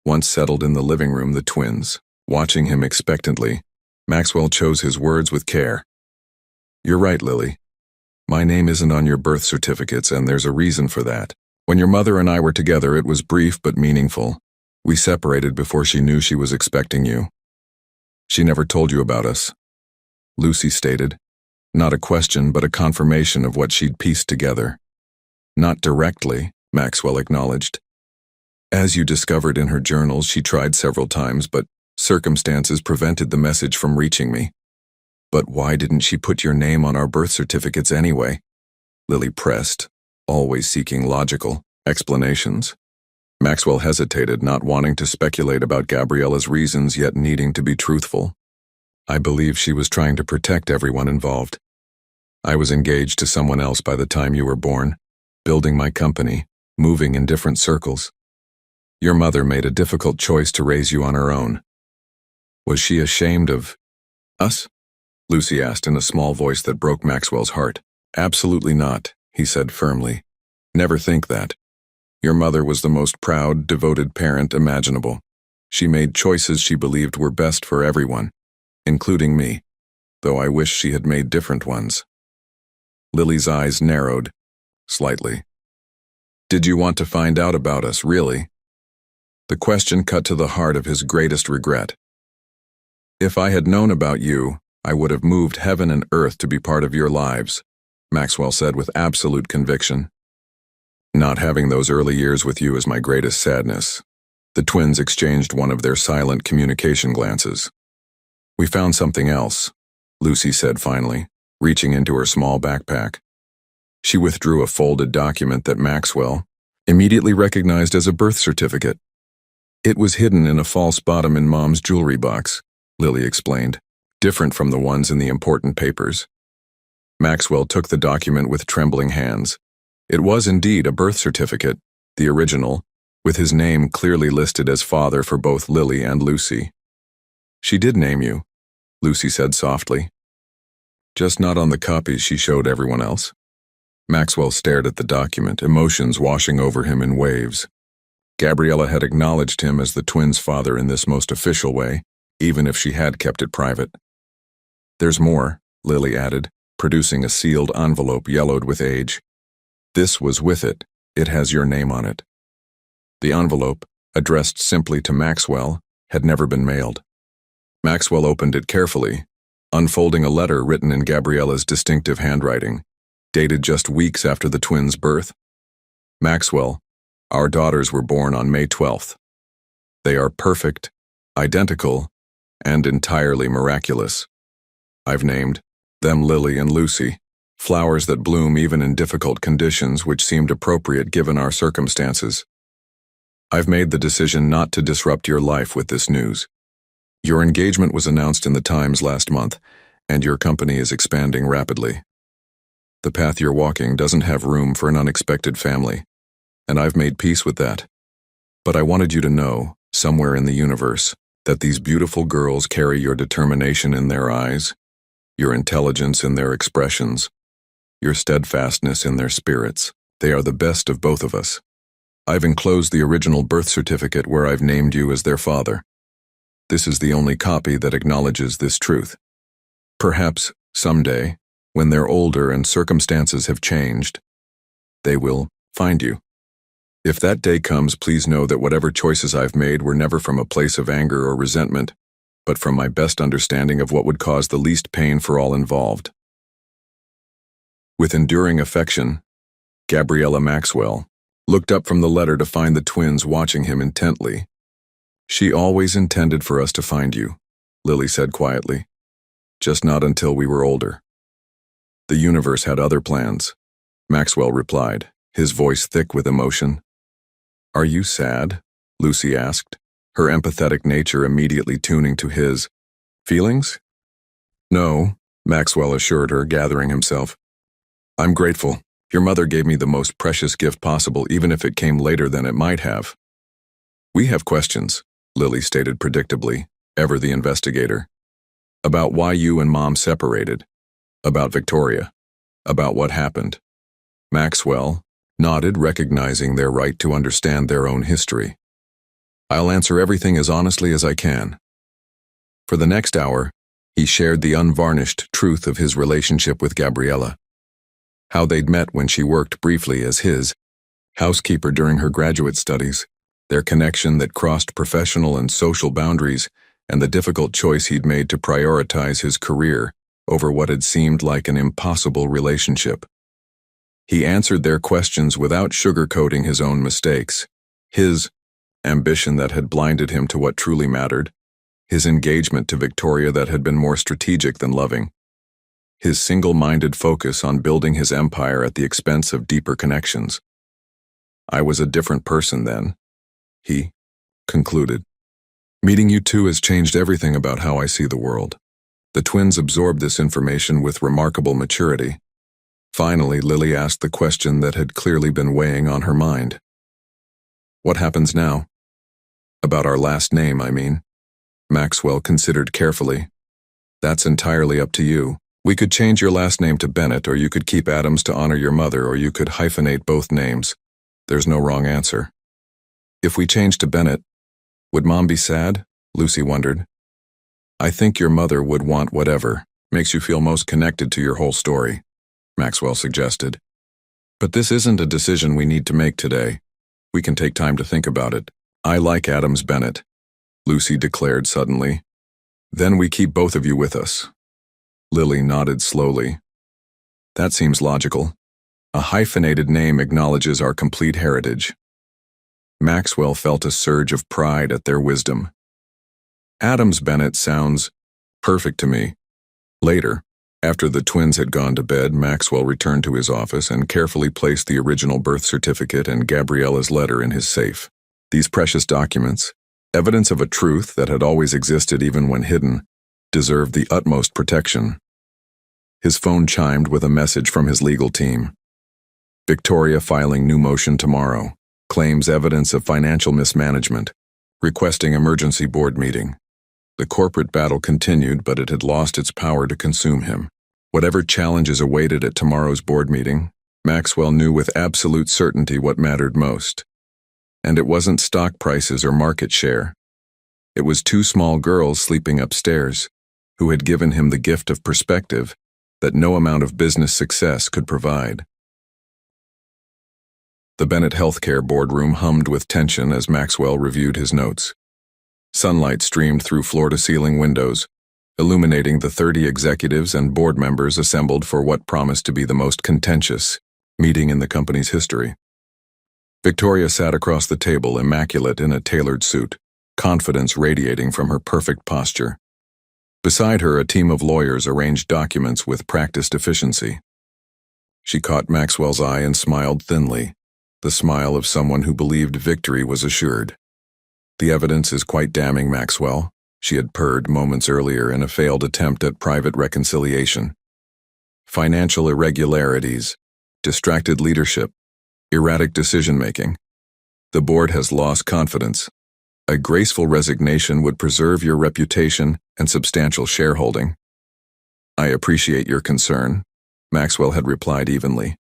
Once settled in the living room, the twins, watching him expectantly, Maxwell chose his words with care. "You're right, Lily. My name isn't on your birth certificates, and there's a reason for that. When your mother and I were together, it was brief but meaningful. We separated before she knew she was expecting you. She never told you about us," Lucy stated, Not a question, but a confirmation of what she'd pieced together. Not directly, Maxwell acknowledged. As you discovered in her journals, she tried several times, but circumstances prevented the message from reaching me. But why didn't she put your name on our birth certificates anyway? Lily pressed, always seeking logical explanations. Maxwell hesitated, not wanting to speculate about Gabriella's reasons, yet needing to be truthful. I believe she was trying to protect everyone involved. I was engaged to someone else by the time you were born, building my company, moving in different circles. Your mother made a difficult choice to raise you on her own. Was she ashamed of us? Lucy asked in a small voice that broke Maxwell's heart. Absolutely not, he said firmly. Never think that. Your mother was the most proud, devoted parent imaginable. She made choices she believed were best for everyone, including me, though I wish she had made different ones. Lily's eyes narrowed, slightly. Did you want to find out about us, really? The question cut to the heart of his greatest regret. If I had known about you, I would have moved heaven and earth to be part of your lives, Maxwell said with absolute conviction. Not having those early years with you is my greatest sadness. The twins exchanged one of their silent communication glances. We found something else, Lucy said finally, reaching into her small backpack. She withdrew a folded document that Maxwell immediately recognized as a birth certificate. It was hidden in a false bottom in Mom's jewelry box, Lily explained, different from the ones in the important papers. Maxwell took the document with trembling hands. It was indeed a birth certificate, the original, with his name clearly listed as father for both Lily and Lucy. She did name you, Lucy said softly. Just not on the copies she showed everyone else. Maxwell stared at the document, emotions washing over him in waves. Gabriella had acknowledged him as the twins' father in this most official way, even if she had kept it private. There's more, Lily added, producing a sealed envelope yellowed with age. This was with it. It has your name on it. The envelope, addressed simply to Maxwell, had never been mailed. Maxwell opened it carefully, unfolding a letter written in Gabriella's distinctive handwriting, dated just weeks after the twins' birth. Maxwell, our daughters were born on May 12th. They are perfect, identical, and entirely miraculous. I've named them Lily and Lucy, flowers that bloom even in difficult conditions which seemed appropriate given our circumstances. I've made the decision not to disrupt your life with this news. Your engagement was announced in the Times last month, and your company is expanding rapidly. The path you're walking doesn't have room for an unexpected family, and I've made peace with that. But I wanted you to know, somewhere in the universe, that these beautiful girls carry your determination in their eyes, your intelligence in their expressions, your steadfastness in their spirits. They are the best of both of us. I've enclosed the original birth certificate where I've named you as their father. This is the only copy that acknowledges this truth. Perhaps, someday, when they're older and circumstances have changed, they will find you. If that day comes, please know that whatever choices I've made were never from a place of anger or resentment, but from my best understanding of what would cause the least pain for all involved. With enduring affection, Gabriella Maxwell looked up from the letter to find the twins watching him intently. She always intended for us to find you, Lily said quietly, just not until we were older. The universe had other plans, Maxwell replied, his voice thick with emotion. Are you sad? Lucy asked, her empathetic nature immediately tuning to his feelings. No, Maxwell assured her, gathering himself. I'm grateful. Your mother gave me the most precious gift possible, even if it came later than it might have. We have questions, Lily stated predictably, ever the investigator. About why you and Mom separated. About Victoria. About what happened. Maxwell nodded, recognizing their right to understand their own history. I'll answer everything as honestly as I can. For the next hour, he shared the unvarnished truth of his relationship with Gabriella. How they'd met when she worked briefly as his housekeeper during her graduate studies, their connection that crossed professional and social boundaries, and the difficult choice he'd made to prioritize his career over what had seemed like an impossible relationship. He answered their questions without sugarcoating his own mistakes. His ambition that had blinded him to what truly mattered, his engagement to Victoria that had been more strategic than loving, his single-minded focus on building his empire at the expense of deeper connections. I was a different person then, he concluded. Meeting you two has changed everything about how I see the world. The twins absorbed this information with remarkable maturity. Finally, Lily asked the question that had clearly been weighing on her mind. What happens now? About our last name, I mean. Maxwell considered carefully. That's entirely up to you. We could change your last name to Bennett, or you could keep Adams to honor your mother, or you could hyphenate both names. There's no wrong answer. If we change to Bennett, would Mom be sad? Lucy wondered. I think your mother would want whatever makes you feel most connected to your whole story, Maxwell suggested. But this isn't a decision we need to make today. We can take time to think about it. I like Adams Bennett, Lucy declared suddenly. Then we keep both of you with us. Lily nodded slowly. That seems logical. A hyphenated name acknowledges our complete heritage. Maxwell felt a surge of pride at their wisdom. Adams Bennett sounds perfect to me. Later, after the twins had gone to bed, Maxwell returned to his office and carefully placed the original birth certificate and Gabriella's letter in his safe. These precious documents, evidence of a truth that had always existed even when hidden, deserved the utmost protection. His phone chimed with a message from his legal team. Victoria filing new motion tomorrow. Claims evidence of financial mismanagement. Requesting emergency board meeting. The corporate battle continued, but it had lost its power to consume him. Whatever challenges awaited at tomorrow's board meeting, Maxwell knew with absolute certainty what mattered most. And it wasn't stock prices or market share. It was two small girls sleeping upstairs, who had given him the gift of perspective that no amount of business success could provide. The Bennett Healthcare boardroom hummed with tension as Maxwell reviewed his notes. Sunlight streamed through floor-to-ceiling windows, illuminating the 30 executives and board members assembled for what promised to be the most contentious meeting in the company's history. Victoria sat across the table, immaculate in a tailored suit, confidence radiating from her perfect posture. Beside her, a team of lawyers arranged documents with practiced efficiency. She caught Maxwell's eye and smiled thinly, the smile of someone who believed victory was assured. The evidence is quite damning, Maxwell, she had purred moments earlier in a failed attempt at private reconciliation. Financial irregularities, distracted leadership, erratic decision-making. The board has lost confidence. A graceful resignation would preserve your reputation and substantial shareholding. I appreciate your concern, Maxwell had replied evenly.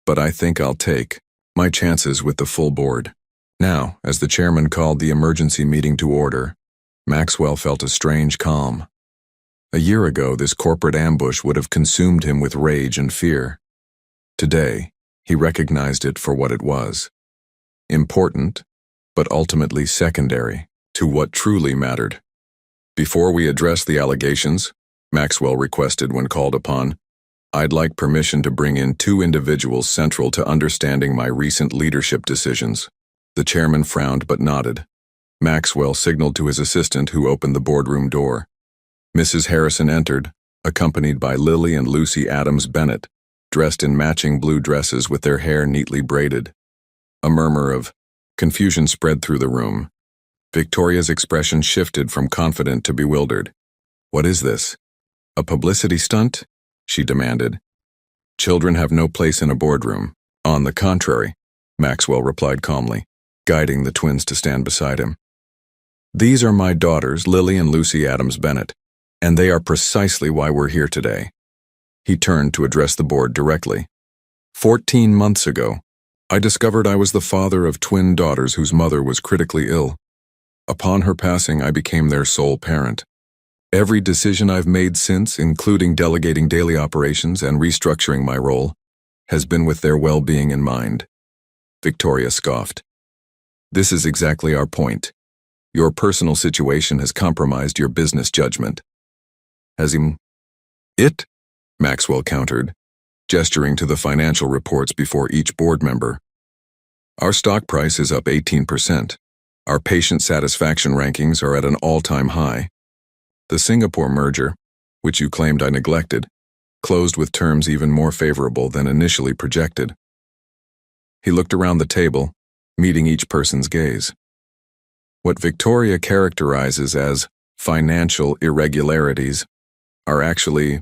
But I think I'll take my chances with the full board. Now, as the chairman called the emergency meeting to order, Maxwell felt a strange calm. A year ago, this corporate ambush would have consumed him with rage and fear. Today, he recognized it for what it was. Important, but ultimately secondary to what truly mattered. Before we address the allegations, Maxwell requested when called upon, I'd like permission to bring in two individuals central to understanding my recent leadership decisions. The chairman frowned but nodded. Maxwell signaled to his assistant, who opened the boardroom door. Mrs. Harrison entered, accompanied by Lily and Lucy Adams Bennett, dressed in matching blue dresses with their hair neatly braided. A murmur of confusion spread through the room. Victoria's expression shifted from confident to bewildered. What is this? A publicity stunt? She demanded. Children have no place in a boardroom. On the contrary, Maxwell replied calmly, guiding the twins to stand beside him. These are my daughters, Lily and Lucy Adams Bennett, and they are precisely why we're here today. He turned to address the board directly. 14 months ago, I discovered I was the father of twin daughters whose mother was critically ill. Upon her passing, I became their sole parent. Every decision I've made since, including delegating daily operations and restructuring my role, has been with their well-being in mind. Victoria scoffed. This is exactly our point. Your personal situation has compromised your business judgment. It It? Maxwell countered, gesturing to the financial reports before each board member. Our stock price is up 18%. Our patient satisfaction rankings are at an all-time high. The Singapore merger, which you claimed I neglected, closed with terms even more favorable than initially projected. He looked around the table, meeting each person's gaze. What Victoria characterizes as financial irregularities are actually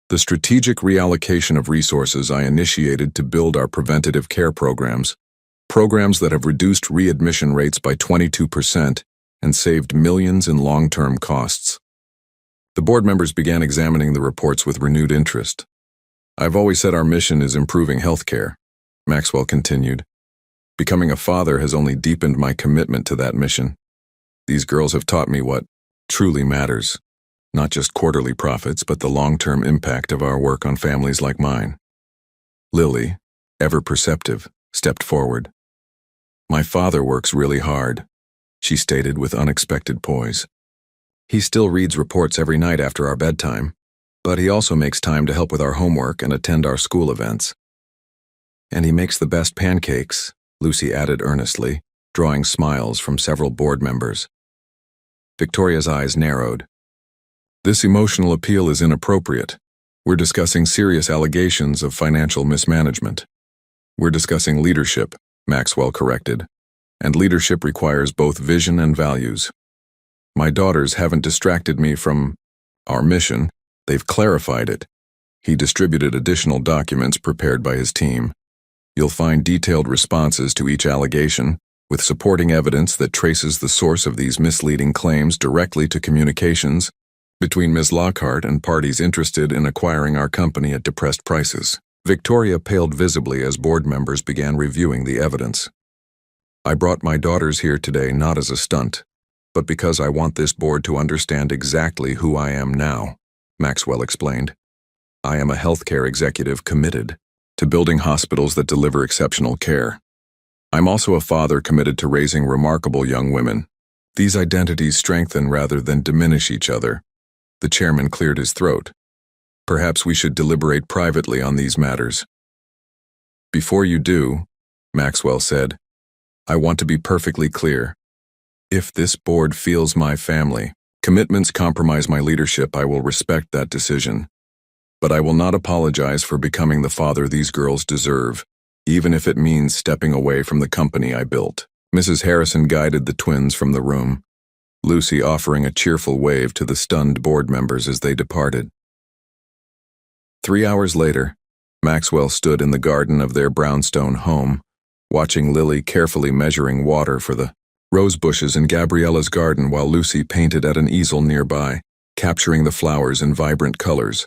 the strategic reallocation of resources I initiated to build our preventative care programs that have reduced readmission rates by 22% and saved millions in long-term costs. The board members began examining the reports with renewed interest. I've always said our mission is improving healthcare, Maxwell continued. Becoming a father has only deepened my commitment to that mission. These girls have taught me what truly matters, not just quarterly profits, but the long-term impact of our work on families like mine. Lily, ever perceptive, stepped forward. My father works really hard, she stated with unexpected poise. He still reads reports every night after our bedtime, but he also makes time to help with our homework and attend our school events. And he makes the best pancakes, Lucy added earnestly, drawing smiles from several board members. Victoria's eyes narrowed. This emotional appeal is inappropriate. We're discussing serious allegations of financial mismanagement. We're discussing leadership, Maxwell corrected, and leadership requires both vision and values. My daughters haven't distracted me from our mission, they've clarified it. He distributed additional documents prepared by his team. You'll find detailed responses to each allegation, with supporting evidence that traces the source of these misleading claims directly to communications between Ms. Lockhart and parties interested in acquiring our company at depressed prices. Victoria paled visibly as board members began reviewing the evidence. I brought my daughters here today not as a stunt, but because I want this board to understand exactly who I am now, Maxwell explained. I am a healthcare executive committed to building hospitals that deliver exceptional care. I'm also a father committed to raising remarkable young women. These identities strengthen rather than diminish each other. The chairman cleared his throat. Perhaps we should deliberate privately on these matters. Before you do, Maxwell said, I want to be perfectly clear. If this board feels my family commitments compromise my leadership, I will respect that decision. But I will not apologize for becoming the father these girls deserve, even if it means stepping away from the company I built. Mrs. Harrison guided the twins from the room, Lucy offering a cheerful wave to the stunned board members as they departed. 3 hours later, Maxwell stood in the garden of their brownstone home, watching Lily carefully measuring water for the rose bushes in Gabriella's garden while Lucy painted at an easel nearby, capturing the flowers in vibrant colors.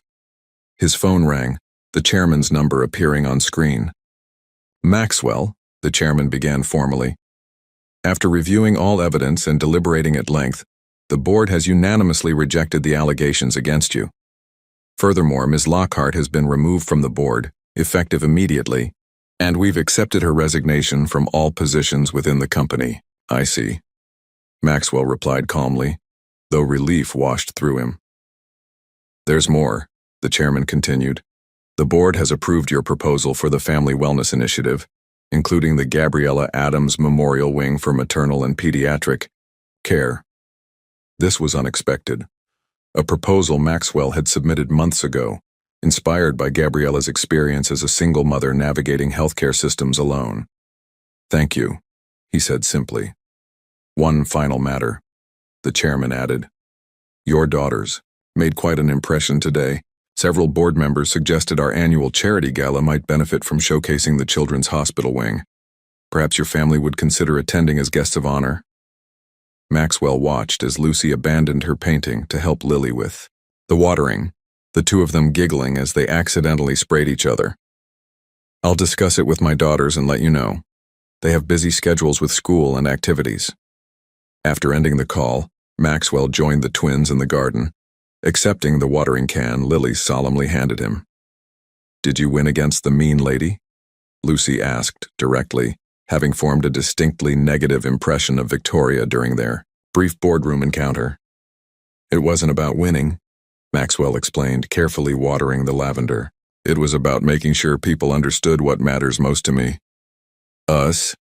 His phone rang, the chairman's number appearing on screen. Maxwell, the chairman began formally. After reviewing all evidence and deliberating at length, the board has unanimously rejected the allegations against you. Furthermore, Ms. Lockhart has been removed from the board, effective immediately, and we've accepted her resignation from all positions within the company. I see, Maxwell replied calmly, though relief washed through him. There's more, the chairman continued. The board has approved your proposal for the Family Wellness Initiative, including the Gabriella Adams Memorial Wing for maternal and pediatric care. This was unexpected. A proposal Maxwell had submitted months ago, inspired by Gabriella's experience as a single mother navigating healthcare systems alone. Thank you, he said simply. One final matter, the chairman added. Your daughters made quite an impression today. Several board members suggested our annual charity gala might benefit from showcasing the children's hospital wing. Perhaps your family would consider attending as guests of honor. Maxwell watched as Lucy abandoned her painting to help Lily with the watering, the two of them giggling as they accidentally sprayed each other. I'll discuss it with my daughters and let you know. They have busy schedules with school and activities. After ending the call, Maxwell joined the twins in the garden. Accepting the watering can, Lily solemnly handed him. Did you win against the mean lady? Lucy asked directly, having formed a distinctly negative impression of Victoria during their brief boardroom encounter. It wasn't about winning. Maxwell explained, carefully watering the lavender. It was about making sure people understood what matters most to me. Us,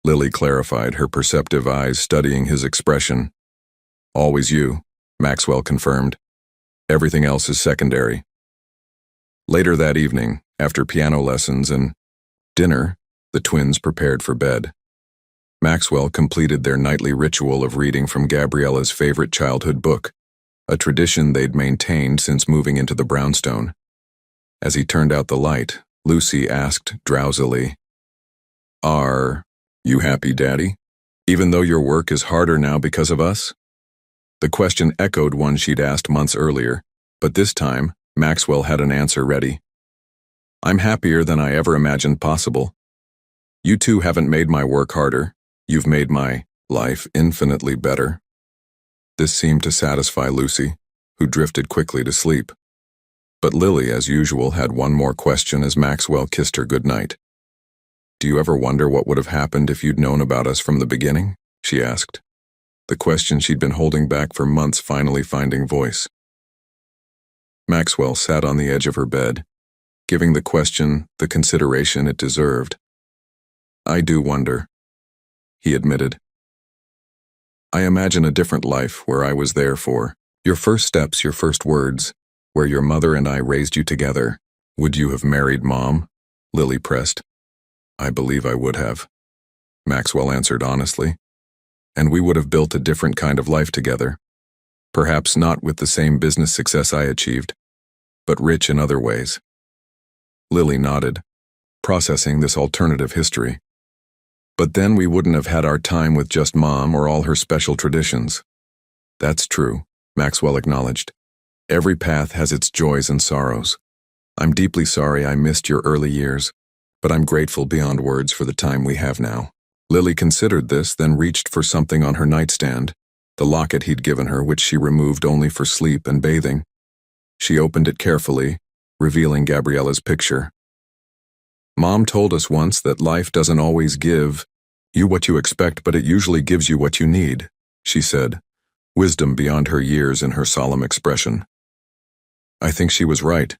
Lily clarified, her perceptive eyes studying his expression. Always you, Maxwell confirmed. Everything else is secondary. Later that evening, after piano lessons and dinner, the twins prepared for bed. Maxwell completed their nightly ritual of reading from Gabriella's favorite childhood book, a tradition they'd maintained since moving into the brownstone. As he turned out the light, Lucy asked drowsily, "Are you happy, Daddy? Even though your work is harder now because of us?" The question echoed one she'd asked months earlier, but this time, Maxwell had an answer ready. "I'm happier than I ever imagined possible. You two haven't made my work harder. You've made my life infinitely better." This seemed to satisfy Lucy, who drifted quickly to sleep. But Lily, as usual, had one more question as Maxwell kissed her goodnight. "Do you ever wonder what would have happened if you'd known about us from the beginning?" she asked. The question she'd been holding back for months finally finding voice. Maxwell sat on the edge of her bed, giving the question the consideration it deserved. "I do wonder," he admitted. "I imagine a different life where I was there for your first steps, your first words, where your mother and I raised you together. Would you have married Mom?" Lily pressed. "I believe I would have," Maxwell answered honestly. "And we would have built a different kind of life together. Perhaps not with the same business success I achieved, but rich in other ways." Lily nodded, processing this alternative history. "But then we wouldn't have had our time with just Mom or all her special traditions." "That's true," Maxwell acknowledged. "Every path has its joys and sorrows. I'm deeply sorry I missed your early years, but I'm grateful beyond words for the time we have now." Lily considered this, then reached for something on her nightstand, the locket he'd given her, which she removed only for sleep and bathing. She opened it carefully, revealing Gabriella's picture. "Mom told us once that life doesn't always give you what you expect, but it usually gives you what you need," she said, wisdom beyond her years in her solemn expression. "I think she was right."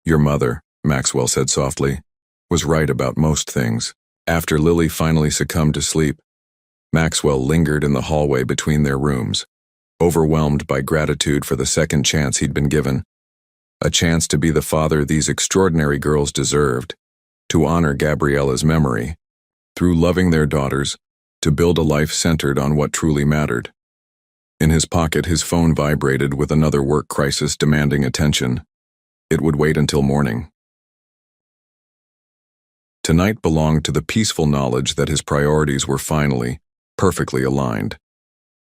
"Your mother," Maxwell said softly, "was right about most things." After Lily finally succumbed to sleep, Maxwell lingered in the hallway between their rooms, overwhelmed by gratitude for the second chance he'd been given, a chance to be the father these extraordinary girls deserved, to honor Gabriella's memory, through loving their daughters, to build a life centered on what truly mattered. In his pocket, his phone vibrated with another work crisis demanding attention. It would wait until morning. Tonight belonged to the peaceful knowledge that his priorities were finally, perfectly aligned.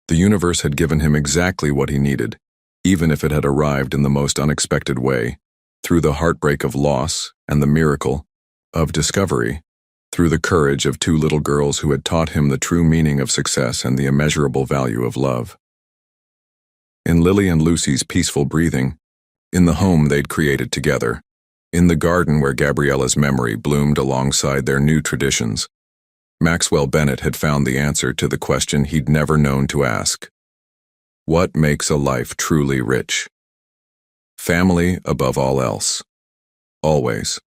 The universe had given him exactly what he needed, even if it had arrived in the most unexpected way, through the heartbreak of loss and the miracle of discovery, through the courage of two little girls who had taught him the true meaning of success and the immeasurable value of love. In Lily and Lucy's peaceful breathing, in the home they'd created together, in the garden where Gabriella's memory bloomed alongside their new traditions, Maxwell Bennett had found the answer to the question he'd never known to ask. What makes a life truly rich? Family above all else. Always.